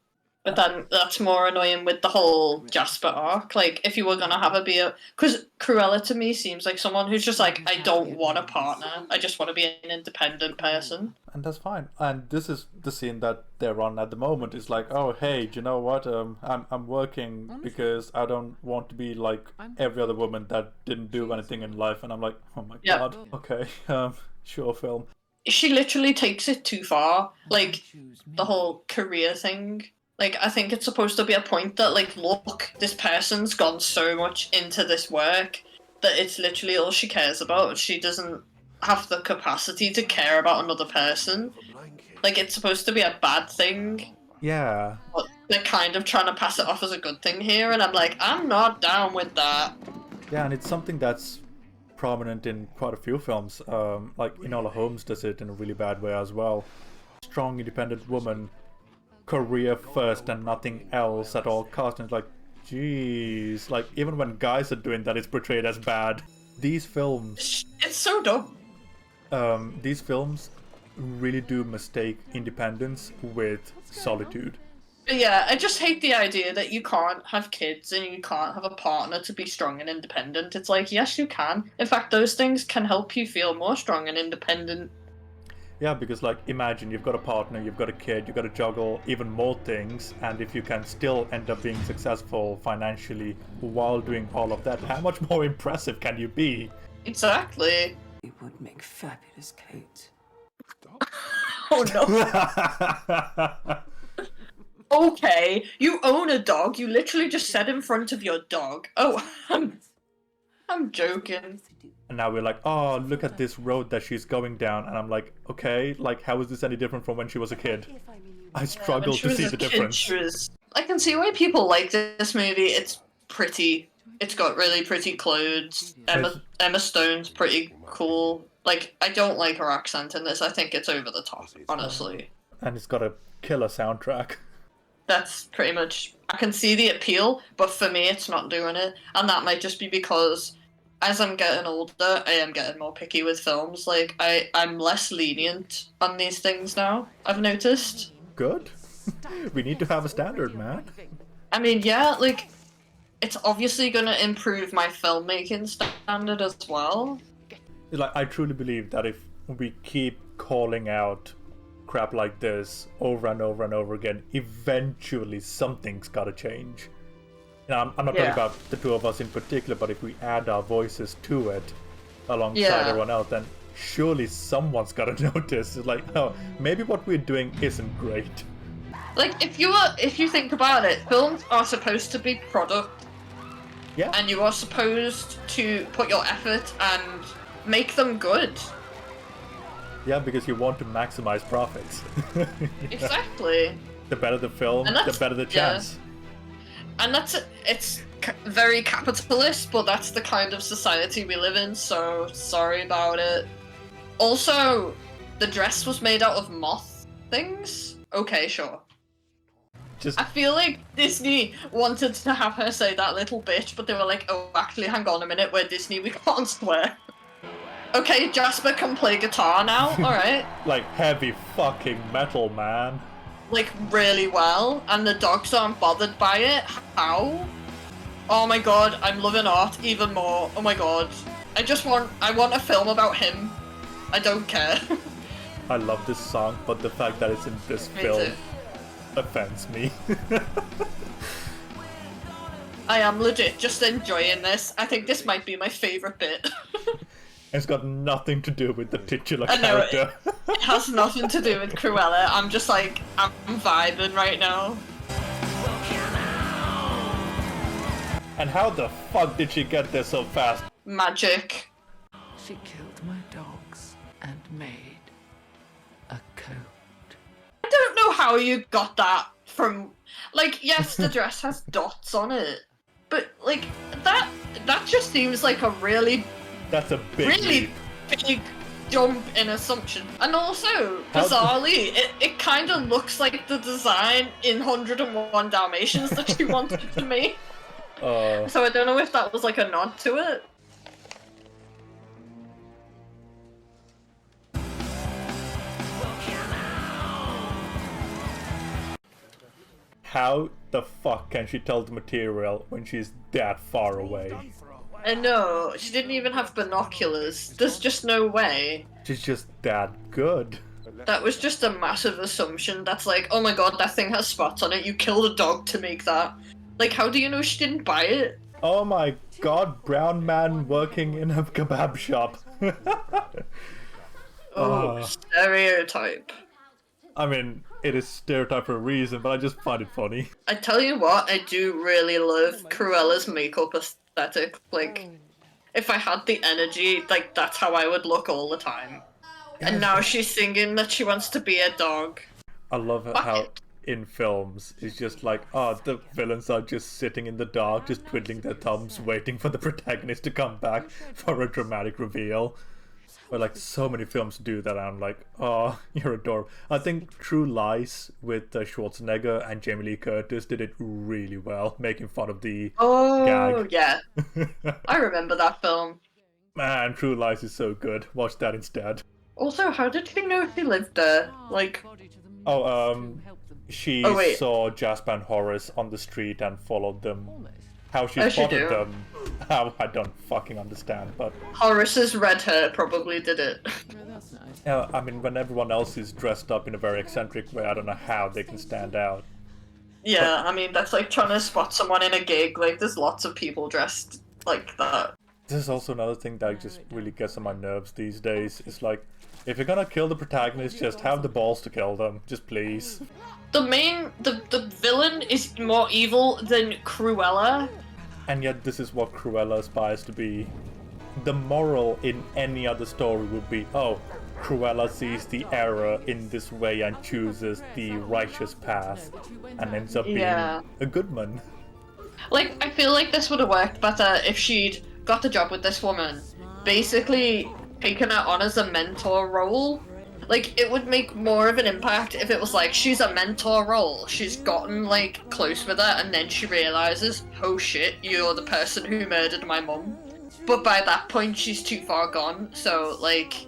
But then that's more annoying with the whole Jasper arc. Like, if you were gonna have her be a... Because Cruella to me seems like someone who's just like, I don't want a partner. I just want to be an independent person. And that's fine. And this is the scene that they're on at the moment. It's like, oh hey, do you know what? I'm working because I don't want to be like every other woman that didn't do anything in life. And I'm like, oh my Yep. god. Okay, sure, film. She literally takes it too far. Like, the whole career thing. Like, I think it's supposed to be a point that, like, look, this person's gone so much into this work that it's literally all she cares about. She doesn't have the capacity to care about another person. Like, it's supposed to be a bad thing, Yeah. but they're kind of trying to pass it off as a good thing here, and I'm like, I'm not down with that. Yeah, and it's something that's prominent in quite a few films. Like Enola Holmes does it in a really bad way as well. Strong, independent woman, career first and nothing else at all cost. And it's like, jeez. Like, even when guys are doing that, it's portrayed as bad. These films... It's so dumb. These films really do mistake independence with solitude. But yeah, I just hate the idea that you can't have kids and you can't have a partner to be strong and independent. It's like, yes, you can. In fact, those things can help you feel more strong and independent. Yeah, because like, imagine you've got a partner, you've got a kid, you've got to juggle even more things, and if you can still end up being successful financially while doing all of that, how much more impressive can you be? Exactly. It would make fabulous coats. Oh no. Okay, you own a dog. You literally just said in front of your dog. Oh, I'm joking. And now we're like, oh, look at this road that she's going down. And I'm like, okay, like, how is this any different from when she was a kid? I struggle to see the difference. I can see why people like this movie. It's pretty. It's got really pretty clothes. Emma Stone's pretty cool. Like, I don't like her accent in this. I think it's over the top, honestly. And it's got a killer soundtrack. That's pretty much... I can see the appeal, but for me it's not doing it. And that might just be because as I'm getting older, I am getting more picky with films. Like, I'm less lenient on these things now, I've noticed. Good. We need to have a standard, man. I mean, yeah, like, it's obviously going to improve my filmmaking standard as well. Like, I truly believe that if we keep calling out crap like this over and over and over again, eventually something's gotta change. I'm not talking about the two of us in particular, but if we add our voices to it alongside everyone else, then surely someone's gotta notice. It's like, oh, maybe what we're doing isn't great. Like, if you think about it, films are supposed to be product. Yeah. And you are supposed to put your effort and make them good. Yeah, because you want to maximize profits. Exactly. The better the film, the better the chance. And it's very capitalist, but that's the kind of society we live in, so sorry about it. Also, the dress was made out of moth things? Okay, sure. I feel like Disney wanted to have her say that little bitch, but they were like, oh, actually, hang on a minute, we're Disney, we can't swear. Okay, Jasper can play guitar now, alright. Like, heavy fucking metal, man. Like, really well, and the dogs aren't bothered by it. How? Oh my god, I'm loving art even more. Oh my god. I want a film about him. I don't care. I love this song, but the fact that it's in this film offends me. I am legit just enjoying this. I think this might be my favourite bit. It's got nothing to do with the titular character. It has nothing to do with Cruella. I'm just like, I'm vibing right now. And how the fuck did she get there so fast? Magic. She killed my dogs and made a coat. I don't know how you got that from... Like, yes, the dress has dots on it. But, like, that just seems like a really... That's a big leap. Big jump in assumption. And also, bizarrely, it kind of looks like the design in 101 Dalmatians that she wanted to make. So I don't know if that was like a nod to it. how the fuck can she tell the material when she's that far away? I know, she didn't even have binoculars. There's just no way. She's just that good. That was just a massive assumption. That's like, oh my god, that thing has spots on it. You killed a dog to make that. Like, how do you know she didn't buy it? Oh my god, brown man working in a kebab shop. Stereotype. I mean, it is stereotype for a reason, but I just find it funny. I tell you what, I do really love Cruella's makeup aesthetic. Like, if I had the energy, like, that's how I would look all the time. And now she's singing that she wants to be a dog. I love how in films it's just like, oh, the villains are just sitting in the dark, just twiddling their thumbs, waiting for the protagonist to come back for a dramatic reveal. But like, so many films do that, and I'm like, oh, you're adorable. I think True Lies with Schwarzenegger and Jamie Lee Curtis did it really well, making fun of the gag. Yeah. I remember that film. Man, True Lies is so good. Watch that instead. Also, how did she know she lived there? Like... She saw Jasper and Horace on the street and followed them. How she spotted them, how I don't fucking understand, but... Horace's red hair probably did it. I mean, when everyone else is dressed up in a very eccentric way, I don't know how they can stand out. Yeah, I mean, that's like trying to spot someone in a gig. Like, there's lots of people dressed like that. This is also another thing that just really gets on my nerves these days. It's like, if you're gonna kill the protagonist, just have the balls to kill them. Just please. The villain is more evil than Cruella. And yet this is what Cruella aspires to be. The moral in any other story would be, oh, Cruella sees the error in this way and chooses the righteous path and ends up being a good one. Like, I feel like this would have worked better if she'd got the job with this woman, basically taken her on as a mentor role. Like, it would make more of an impact if it was like, she's a mentor role, she's gotten, like, close with her, and then she realises, oh shit, you're the person who murdered my mum. But by that point, she's too far gone, so, like,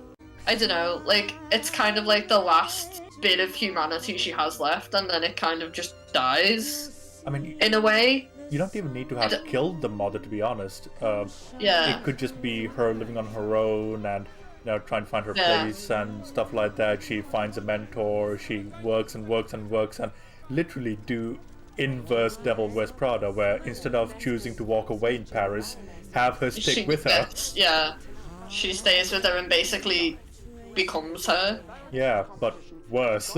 I don't know, like, it's kind of like the last bit of humanity she has left, and then it kind of just dies. I mean, in a way. You don't even need to have killed the mother, to be honest. It could just be her living on her own and, you know, trying to find her place and stuff like that. She finds a mentor, she works and works and works and literally do inverse Devil Wears Prada, where instead of choosing to walk away in Paris, have her stick with her. Yeah, she stays with her and basically becomes her. Yeah, but worse.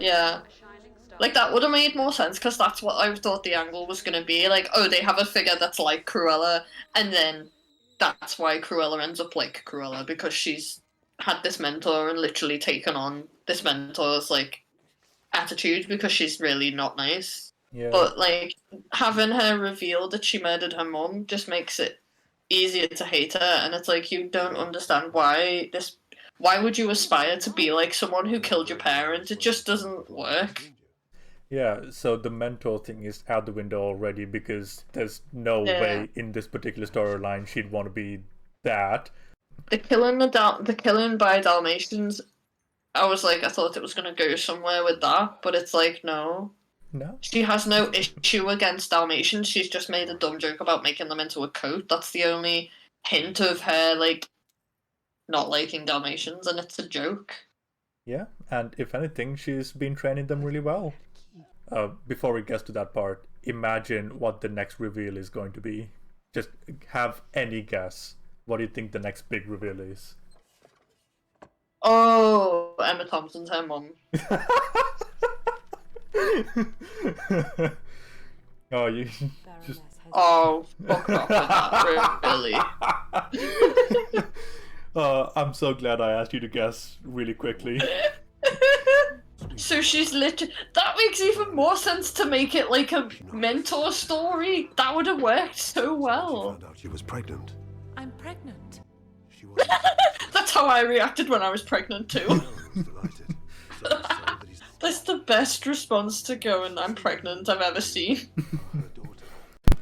Yeah. Like, that would have made more sense, because that's what I thought the angle was going to be. Like, oh, they have a figure that's like Cruella, and then that's why Cruella ends up like Cruella, because she's had this mentor and literally taken on this mentor's, like, attitude, because she's really not nice. Yeah. But, like, having her reveal that she murdered her mum just makes it easier to hate her, and it's like, you don't understand why would you aspire to be like someone who killed your parents? It just doesn't work. Yeah, so the mentor thing is out the window already, because there's no way in this particular storyline she'd want to be that. The killing by Dalmatians, I was like, I thought it was going to go somewhere with that, but it's like, no. No? She has no issue against Dalmatians, she's just made a dumb joke about making them into a coat. That's the only hint of her, like, not liking Dalmatians, and it's a joke. Yeah, and if anything, she's been training them really well. Before it gets to that part, imagine what the next reveal is going to be. Just have any guess. What do you think the next big reveal is? Oh, Emma Thompson's her mum. Oh, you just... Oh, fuck off with that, really. I'm so glad I asked you to guess really quickly. So she's literally... That makes even more sense to make it like a mentor story. That would have worked so well. Found out she was pregnant. I'm pregnant. She was That's how I reacted when I was pregnant too. delighted. So that he's That's the best response to going, I'm pregnant, I've ever seen. her daughter.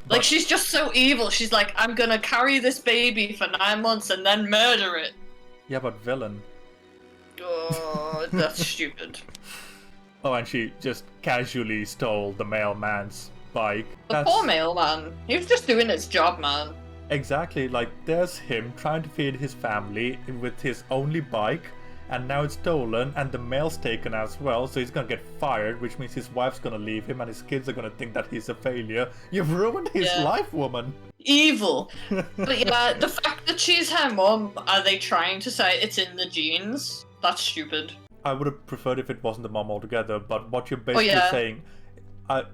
Like, she's just so evil. She's like, I'm gonna carry this baby for 9 months and then murder it. Yeah, but villain. Oh, that's stupid. Oh, and she just casually stole the mailman's bike. The poor mailman. He was just doing his job, man. Exactly, like, there's him trying to feed his family with his only bike, and now it's stolen, and the mail's taken as well, so he's gonna get fired, which means his wife's gonna leave him, and his kids are gonna think that he's a failure. You've ruined his life, woman! Evil. But yeah, the fact that she's her mum, are they trying to say it's in the genes? That's stupid. I would have preferred if it wasn't the mom altogether, but what you're basically saying,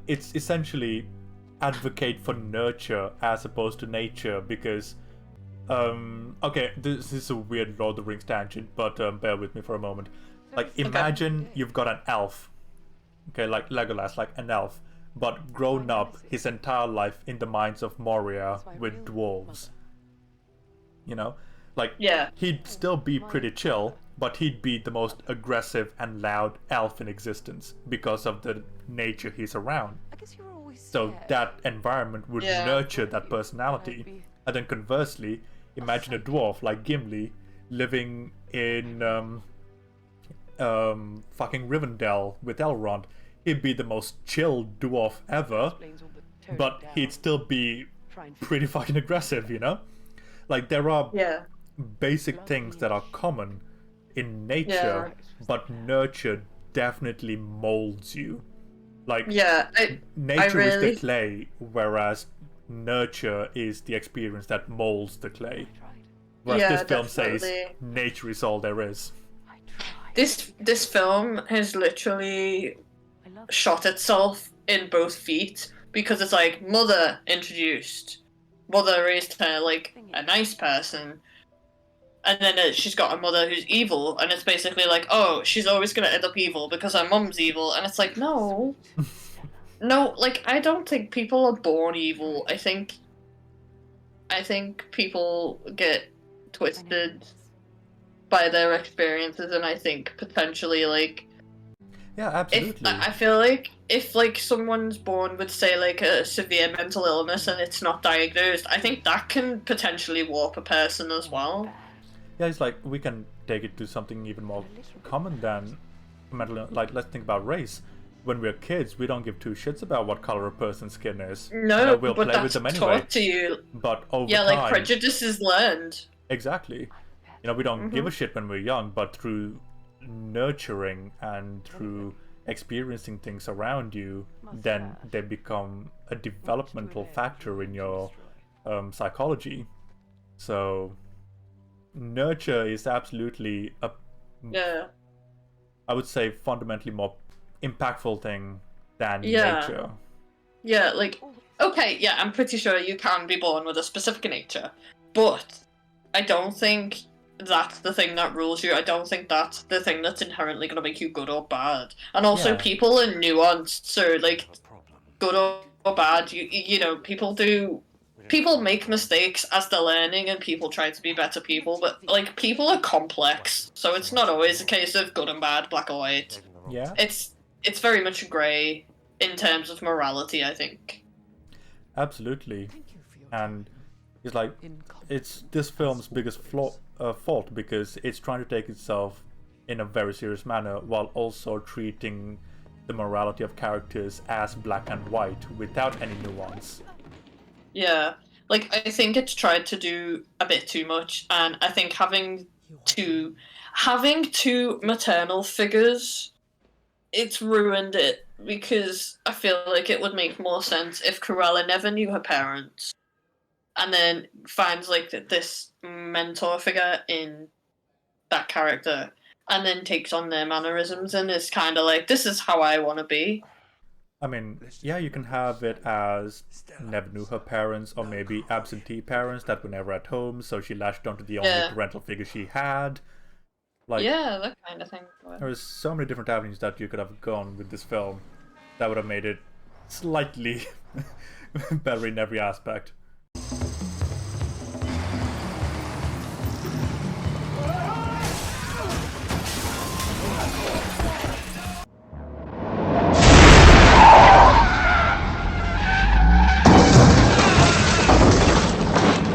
it's essentially advocate for nurture as opposed to nature, because okay, this is a weird Lord of the Rings tangent, but bear with me for a moment. Like, imagine you've got an elf, okay, like Legolas, like an elf, but grown up his entire life in the mines of Moria with dwarves. You know, like, he'd still be pretty chill, but he'd be the most aggressive and loud elf in existence because of the nature he's around. So that environment would nurture that personality. And then conversely, imagine a dwarf like Gimli living in fucking Rivendell with Elrond. He'd be the most chill dwarf ever, but he'd still be pretty fucking aggressive, you know? Like, there are basic things that are common in nature, but nurture definitely molds you. Like, nature is the clay, whereas nurture is the experience that molds the clay. Whereas this film says nature is all there is. This film has literally shot itself in both feet, because it's like, mother introduced, mother raised her like a nice person, and then she's got a mother who's evil, and it's basically like, oh, she's always gonna end up evil because her mum's evil, and it's like, no. No, like, I don't think people are born evil. I think people get twisted by their experiences, and I think potentially, like, yeah, absolutely. I feel like if, like, someone's born with, say, like, a severe mental illness and it's not diagnosed, I think that can potentially warp a person as well. Yeah, it's like, we can take it to something even more common than mental. Like, let's think about race. When we're kids, we don't give two shits about what color a person's skin is. No, we'll but play with them anyway. Taught to you. But over time, like, prejudice is learned. Exactly. You know, we don't give a shit when we're young, but through nurturing and through experiencing things around you, then they become a developmental factor in your psychology. So nurture is absolutely a, I would say, fundamentally more impactful thing than nature. Yeah, like, okay, yeah, I'm pretty sure you can be born with a specific nature, but I don't think that's the thing that rules you. I don't think that's the thing that's inherently going to make you good or bad. And also, people are nuanced, so, like, good or bad, you know, people make mistakes as they're learning, and people try to be better people, but, like, people are complex, so it's not always a case of good and bad, black or white. Yeah. It's very much grey in terms of morality, I think. Absolutely. And it's like, it's this film's biggest fault, because it's trying to take itself in a very serious manner while also treating the morality of characters as black and white without any nuance. Yeah, like, I think it's tried to do a bit too much, and I think having two maternal figures, it's ruined it, because I feel like it would make more sense if Cruella never knew her parents, and then finds, like, this mentor figure in that character, and then takes on their mannerisms and is kind of like, this is how I want to be. I mean, yeah, you can have it as never knew her parents, or maybe absentee parents that were never at home, so she latched onto the only parental figure she had. Like, yeah, that kind of thing. There's so many different avenues that you could have gone with this film that would have made it slightly better in every aspect.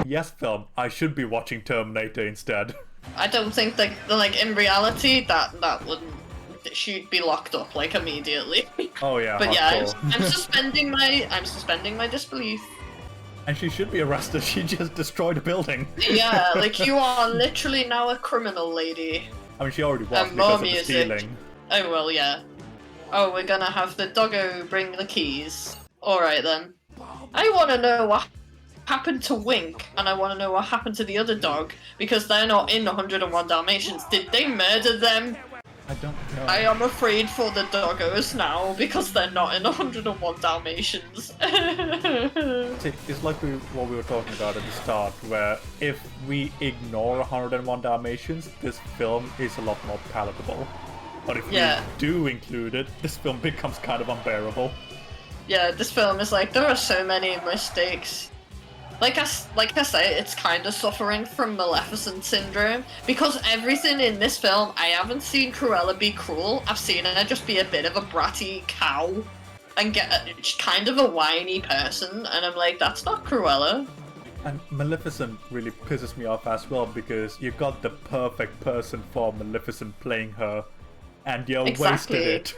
Yes, film, I should be watching Terminator instead. I don't think that, like, in reality, that wouldn't she'd be locked up like immediately. Oh yeah. But yeah, hardcore. I'm suspending my disbelief. And she should be arrested. She just destroyed a building. Yeah, like you are literally now a criminal, lady. I mean, she already was And more because of the music. stealing. Oh well, yeah. Oh, we're gonna have the doggo bring the keys. Alright then. I wanna know what happened to Wink, and I wanna know what happened to the other dog, because they're not in 101 Dalmatians. Did they murder them? I don't know. I am afraid for the doggos now, because they're not in 101 Dalmatians. See, it's like what we were talking about at the start, where if we ignore 101 Dalmatians, this film is a lot more palatable. But if Yeah. we do include it, this film becomes kind of unbearable. Yeah, this film is like, there are so many mistakes. Like I say, it's kind of suffering from Maleficent syndrome, because everything in this film, I haven't seen Cruella be cruel, I've seen her just be a bit of a bratty cow, and kind of a whiny person, and I'm like, that's not Cruella. And Maleficent really pisses me off as well, because you got the perfect person for Maleficent playing her, and you wasted it.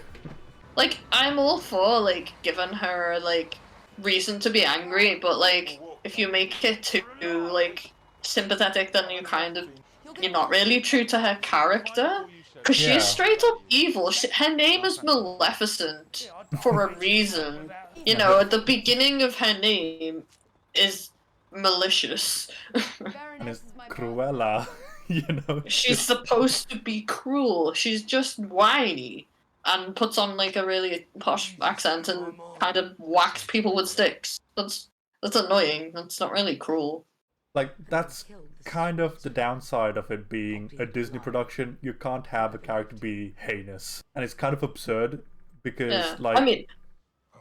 Like, I'm all for, like, giving her, like, reason to be angry, but, like, if you make it too, like, sympathetic, then you're not really true to her character. Because Yeah. she's straight up evil. her name is Maleficent for a reason. You know, at the beginning of her name is malicious. And it's Cruella, you know. She's supposed to be cruel. She's just whiny. And puts on, like, a really posh accent and kind of whacks people with sticks. That's annoying. That's not really cruel. Like, that's kind of the downside of it being a Disney production. You can't have a character be heinous. And it's kind of absurd, because, Yeah. like... I mean,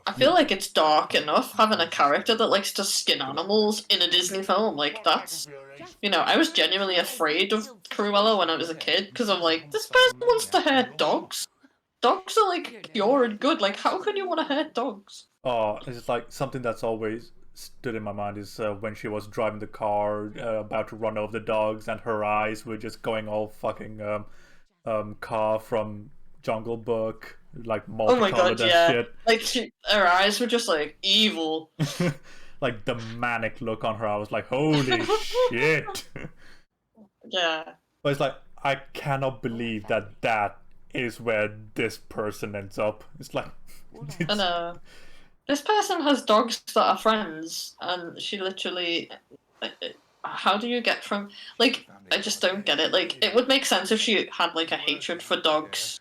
I feel like it's dark enough having a character that likes to skin animals in a Disney film. Like, that's... You know, I was genuinely afraid of Cruella when I was a kid, because I'm like, this person wants to hurt dogs. Dogs are, like, pure and good. Like, how can you want to hurt dogs? Oh, it's like something that's always stood in my mind is when she was driving the car, about to run over the dogs, and her eyes were just going all fucking Car from Jungle Book, like Oh my multicolored god, and yeah. shit. Like, her eyes were just, like, evil. Like the manic look on her, I was like, holy shit. Yeah. But it's like, I cannot believe that is where this person ends up. It's like... And, this person has dogs that are friends, and she literally... How do you get from... Like, I just don't get it. Like, it would make sense if she had, like, a hatred for dogs.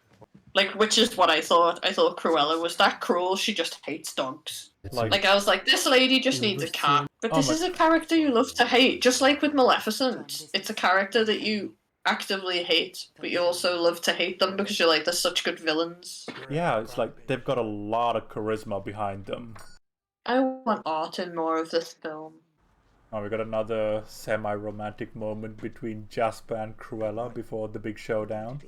Like, which is what I thought. I thought Cruella was that cruel, she just hates dogs. Like, I was like, this lady just needs a cat. But this is a character you love to hate, just like with Maleficent. It's a character that you actively hate, but you also love to hate them because you're like, they're such good villains. Yeah, it's like they've got a lot of charisma behind them. I want art in more of this film. Oh, we got another semi-romantic moment between Jasper and Cruella before the big showdown.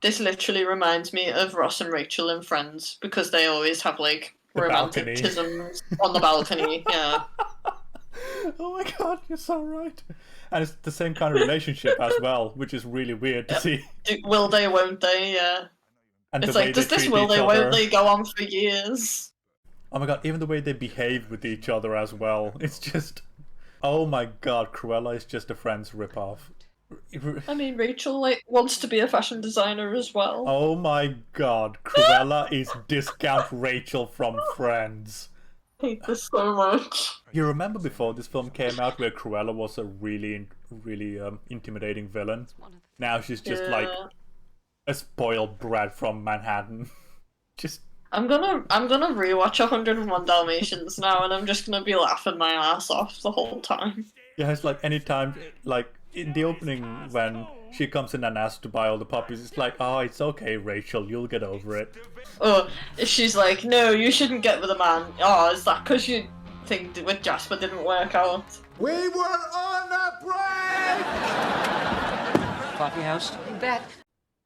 This literally reminds me of Ross and Rachel in Friends, because they always have, like, The balcony. romanticisms on the balcony, yeah. Oh my god, you're so right. And it's the same kind of relationship as well, which is really weird to see. Will they, won't they, yeah. And It's the way like, does they this treat will each they, other. won't they go on for years? Oh my god, even the way they behave with each other as well. It's just... Oh my god, Cruella is just a Friends ripoff. I mean, Rachel, like, wants to be a fashion designer as well. Oh my god, Cruella is discount Rachel from Friends. I hate this so much. You remember before this film came out where Cruella was a really intimidating villain? Now she's just like a spoiled brat from Manhattan. Just... I'm gonna rewatch 101 Dalmatians now, and I'm just gonna be laughing my ass off the whole time. Yeah, it's like anytime, like in the opening when she comes in and asks to buy all the puppies, it's like, oh, it's okay, Rachel, you'll get over it. Or she's like, no, you shouldn't get with a man. Oh, is that because you think that with Jasper didn't work out? We were on a break! Coffee house? You bet.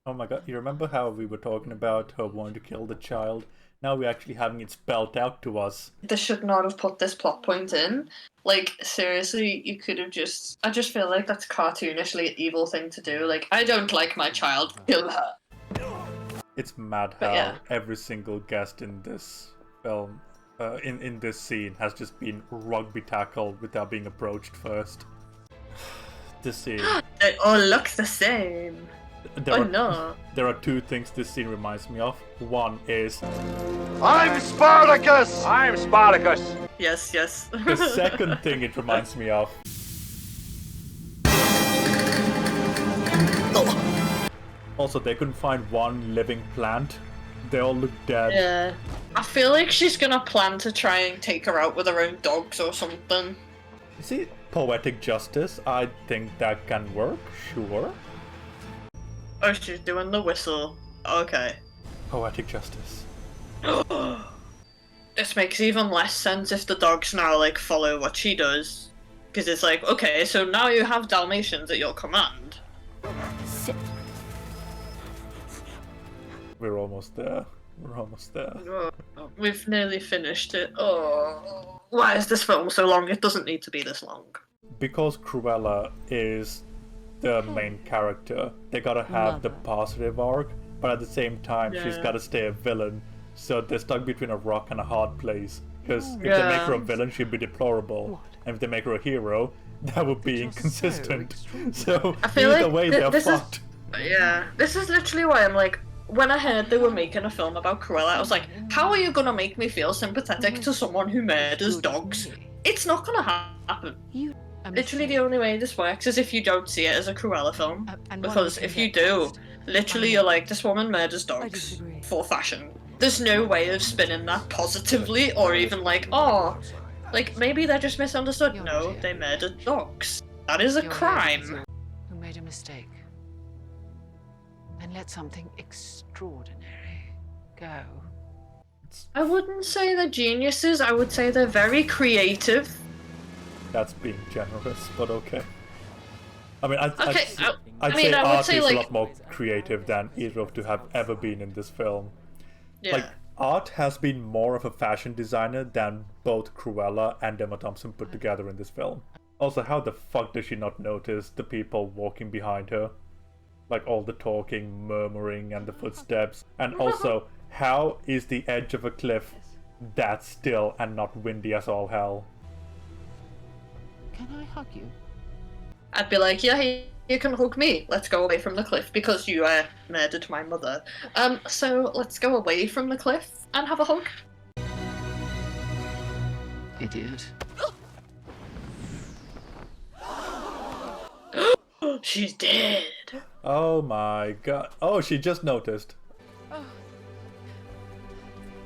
Oh my god, you remember how we were talking about her wanting to kill the child? Now we're actually having it spelled out to us. They should not have put this plot point in. Like, seriously, you could have just... I just feel like that's a cartoonishly evil thing to do. Like, I don't like my child, kill her. It's mad But how yeah. every single guest in this film, in this scene, has just been rugby tackled without being approached first. This scene. They all look the same. No. There are two things this scene reminds me of. One is I'm Spartacus! I'm Spartacus. Yes, yes. the second thing it reminds me of. Also, they couldn't find one living plant. They all look dead. Yeah. I feel like she's gonna plan to try and take her out with her own dogs or something. You see, poetic justice, I think that can work, sure. Oh, she's doing the whistle. Okay. Poetic justice. This makes even less sense if the dogs now, like, follow what she does. Because it's like, okay, so now you have Dalmatians at your command. Sit. We're almost there. We're almost there. Oh, we've nearly finished it. Oh, why is this film so long? It doesn't need to be this long. Because Cruella is the main character, they gotta have the positive arc, but at the same time, she's Yeah. gotta stay a villain. So they're stuck between a rock and a hard place. Because if they Yeah. make her a villain, she'd be deplorable. And if they make her a hero, that would be inconsistent. So I feel either like way, they're this fucked. Yeah, this is literally why I'm like, when I heard they were making a film about Cruella, I was like, how are you gonna make me feel sympathetic to someone who murders dogs? It's not gonna happen. Literally, the only way this works is if you don't see it as a Cruella film. Because if you do, literally you're like, this woman murders dogs for fashion. There's no way of spinning that positively, or even like, oh, like maybe they're just misunderstood. No, they murdered dogs. That is a crime. Who made a mistake and let something extraordinary go. I wouldn't say they're geniuses, I would say they're very creative. That's being generous, but okay. I mean, I'd I say would Art say, is like, a lot more creative than either of them have ever been in this film. Yeah. Like, Art has been more of a fashion designer than both Cruella and Emma Thompson put together in this film. Also, how the fuck does she not notice the people walking behind her? Like, all the talking, murmuring, and the footsteps. And also, how is the edge of a cliff that still and not windy as all hell? Can I hug you? I'd be like, yeah, you can hug me. Let's go away from the cliff because you murdered my mother. So let's go away from the cliff and have a hug. Idiot. She's dead. Oh my god. Oh, she just noticed.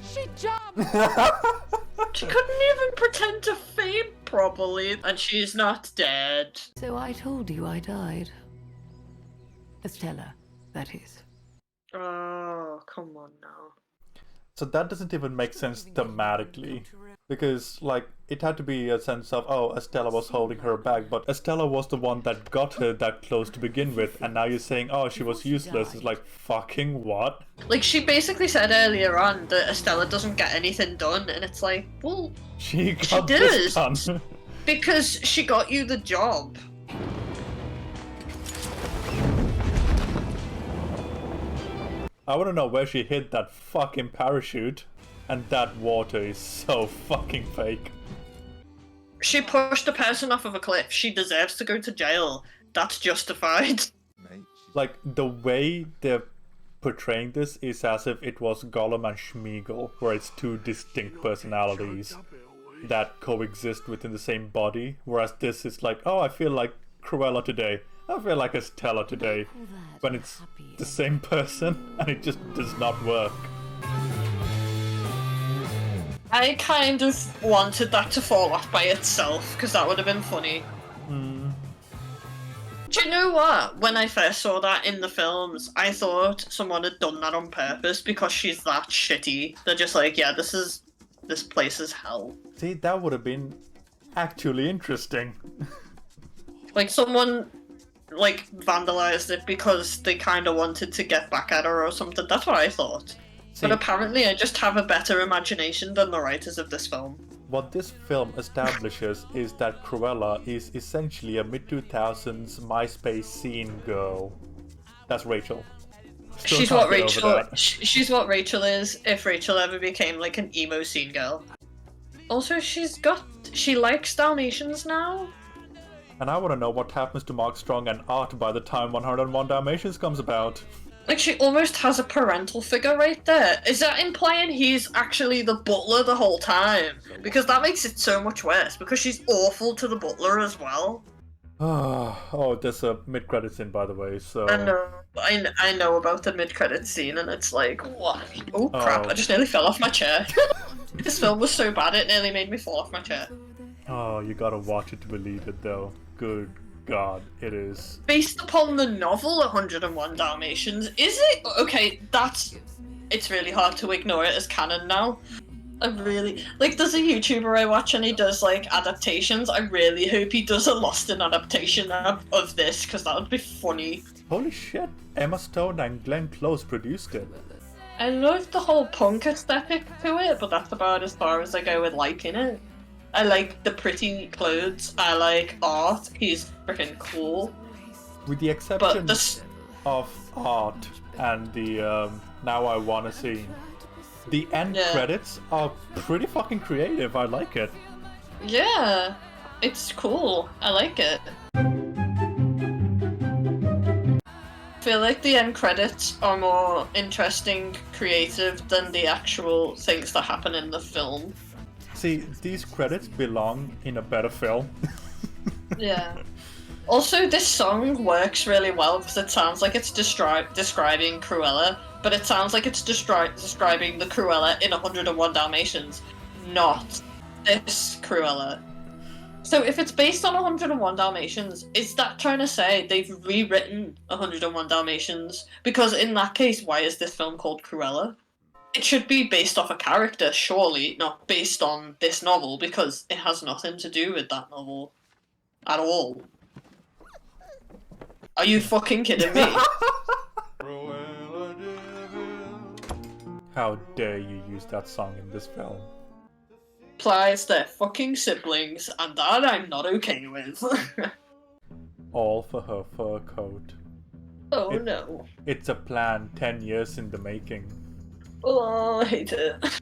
She jumped! She couldn't even pretend to faint properly, and she's not dead. So I told you I died. Estella, that is. Oh, come on now. So that doesn't even make sense thematically. Because, like, it had to be a sense of, oh, Estella was holding her back, but Estella was the one that got her that close to begin with, and now you're saying, oh, she was useless. It's like, fucking what? Like, she basically said earlier on that Estella doesn't get anything done, and it's like, well, She she got this does. done. Because she got you the job. I want to know where she hid that fucking parachute. And that water is so fucking fake. She pushed a person off of a cliff. She deserves to go to jail. That's justified. Like, the way they're portraying this is as if it was Gollum and Schmeagol, where it's two distinct personalities that coexist within the same body. Whereas this is like, oh, I feel like Cruella today. I feel like Estella today. When it's the same person, and it just does not work. I kind of wanted that to fall off by itself, because that would have been funny. Do you know what? When I first saw that in the films, I thought someone had done that on purpose because she's that shitty. They're just like, yeah, this place is hell. See, that would have been actually interesting. Like, someone, like, vandalized it because they kind of wanted to get back at her or something. That's what I thought. See, But apparently I just have a better imagination than the writers of this film. what this film establishes is that Cruella is essentially a mid-2000s MySpace scene girl. That's Rachel. Still she's can't what get over Rachel. that. She's what Rachel is if Rachel ever became like an emo scene girl. Also, she likes Dalmatians now. And I want to know what happens to Mark Strong and Art by the time 101 Dalmatians comes about. Like, she almost has a parental figure right there. Is that implying he's actually the butler the whole time? Because that makes it so much worse, because she's awful to the butler as well. Oh, there's a mid-credit scene, by the way, so... I know about the mid-credit scene, and it's like, what? Oh, crap, I just nearly fell off my chair. This film was so bad, it nearly made me fall off my chair. Oh, you gotta watch it to believe it, though. Good God, it is. Based upon the novel 101 Dalmatians, is it? Okay, it's really hard to ignore it as canon now. I really like. There's a YouTuber I watch and he does like adaptations. I really hope he does a Lost in adaptation of this, because that would be funny. Holy shit! Emma Stone and Glenn Close produced it. I love the whole punk aesthetic to it, but that's about as far as I go with liking it. I like the pretty clothes. I like Art. He's freaking cool. With the exception of Art and the Now I Wanna scene. The end credits are pretty fucking creative. I like it. Yeah, it's cool. I like it. I feel like the end credits are more interesting, creative than the actual things that happen in the film. See, these credits belong in a better film. Yeah. Also, this song works really well because it sounds like it's describing Cruella, but it sounds like it's describing the Cruella in 101 Dalmatians, not this Cruella. So if it's based on 101 Dalmatians, is that trying to say they've rewritten 101 Dalmatians? Because in that case, why is this film called Cruella? It should be based off a character, surely, not based on this novel, because it has nothing to do with that novel. At all. Are you fucking kidding me? How dare you use that song in this film? Implies they're fucking siblings, and that I'm not okay with. All for her fur coat. Oh no. It's a plan 10 years in the making. Oh, I hate it.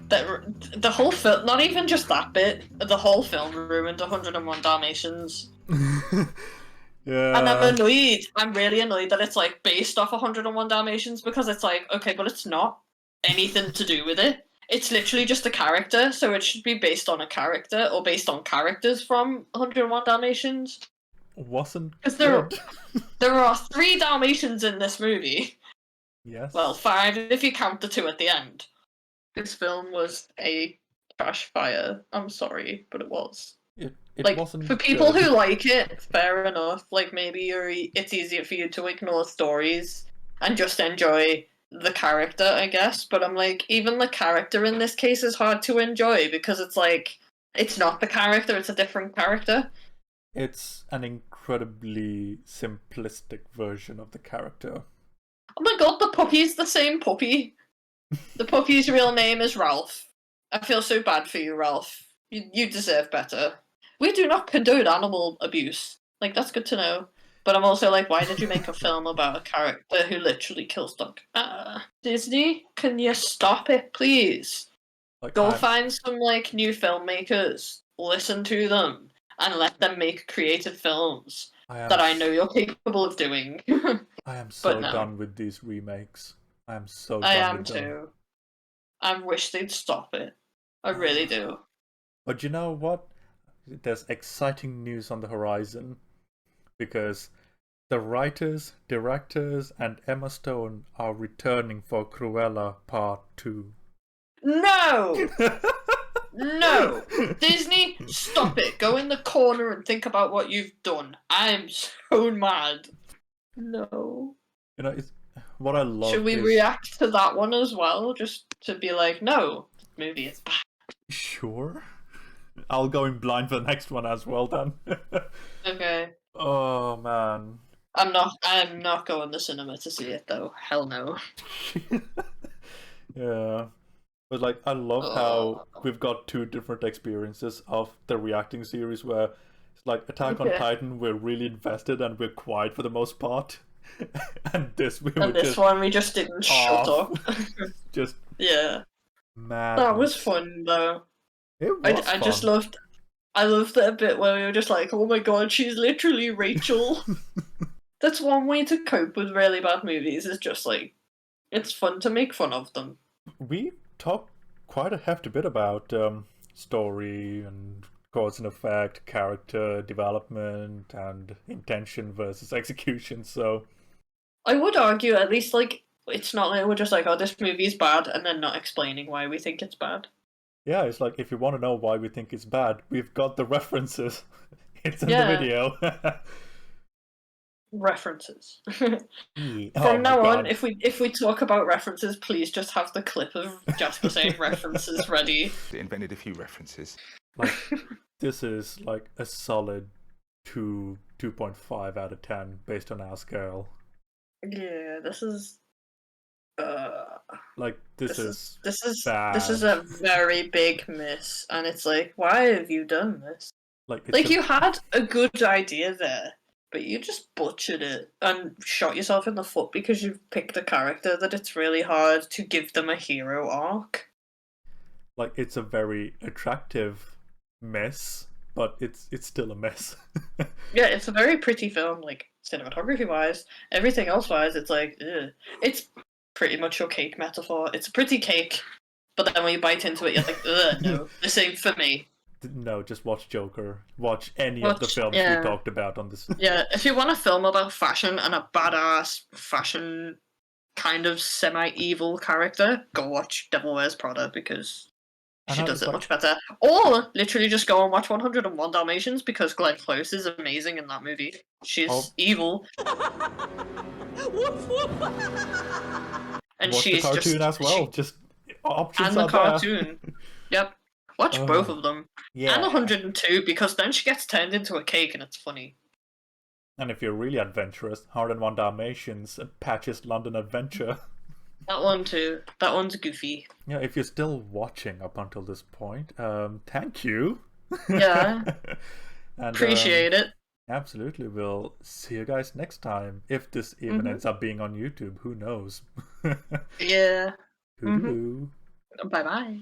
The whole film, not even just that bit, the whole film ruined 101 Dalmatians. Yeah. And I'm annoyed. I'm really annoyed that it's like based off 101 Dalmatians, because it's like, okay, but it's not anything to do with it. It's literally just a character, so it should be based on a character or based on characters from 101 Dalmatians. Wasn't because there are 3 Dalmatians in this movie. Yes. Well, 5 if you count the 2 at the end. This film was a trash fire. I'm sorry, but it was. It like, wasn't for people good. who like it, fair enough. Like, maybe it's easier for you to ignore stories and just enjoy the character, I guess. But I'm like, even the character in this case is hard to enjoy because it's like, it's not the character, it's a different character. It's an incredibly simplistic version of the character. Oh my god, the puppy's the same puppy. The puppy's real name is Ralph. I feel so bad for you, Ralph. You deserve better. We do not condone animal abuse. Like, that's good to know. But I'm also like, why did you make a film about a character who literally kills dogs? Disney, can you stop it, please? Like, Go find some, like, new filmmakers. Listen to them. And let them make creative films that I know you're capable of doing. I am so done with these remakes. I am so done with them. I am too. I wish they'd stop it. I really do. But you know what? There's exciting news on the horizon. Because the writers, directors, and Emma Stone are returning for Cruella Part 2. No! No! Disney, stop it. Go in the corner and think about what you've done. I'm so mad. No. You know, it's what I love. Should we react to that one as well? Just to be like, no, this movie is bad. Sure. I'll go in blind for the next one as well then. Okay. Oh man. I'm not going to cinema to see it though. Hell no. Yeah. But like, I love how we've got 2 different experiences of the reacting series where it's like Attack on Titan, we're really invested and we're quiet for the most part. And this we And were this just one we just didn't shut up. just Yeah. mad. That was fun though. It was I fun. just loved that bit where we were just like, oh my god, she's literally Rachel. That's one way to cope with really bad movies, is just like, it's fun to make fun of them. We talked quite a hefty bit about story and cause and effect, character development, and intention versus execution, so... I would argue, at least, like, it's not like we're just like, oh, this movie's bad, and then not explaining why we think it's bad. Yeah, it's like, if you want to know why we think it's bad, we've got the references. It's in the video. References. Oh From now God. on, if we talk about references, please just have the clip of Jasper saying references ready. They invented a few references. Like, this is like a solid 2.5 out of 10 based on our scale. Yeah, this is like this is bad. This is a very big miss, and it's like, why have you done this? Like you had a good idea there, but you just butchered it and shot yourself in the foot because you've picked a character that it's really hard to give them a hero arc. Like, it's a very attractive mess, but it's still a mess. Yeah, it's a very pretty film, like cinematography wise. Everything else wise, it's like, ugh. It's pretty much your cake metaphor. It's a pretty cake, but then when you bite into it, you're like, ugh, no, this ain't for me. No, just watch Joker. Watch any of the films we talked about on this. Yeah, if you want a film about fashion and a badass fashion kind of semi-evil character, go watch Devil Wears Prada, because she does it much better. Or literally just go and watch 101 Dalmatians, because Glenn Close is amazing in that movie. She's evil. And watch she's the cartoon just, as well. Just options and the are cartoon. Yep. Watch both of them. Yeah. And 102, because then she gets turned into a cake and it's funny. And if you're really adventurous, 101 Dalmatians, a Patch's London Adventure. That one too. That one's goofy. Yeah, if you're still watching up until this point, thank you. Yeah. And, appreciate it. Absolutely. We'll see you guys next time. If this even ends up being on YouTube, who knows? Yeah. Toodaloo. Bye-bye.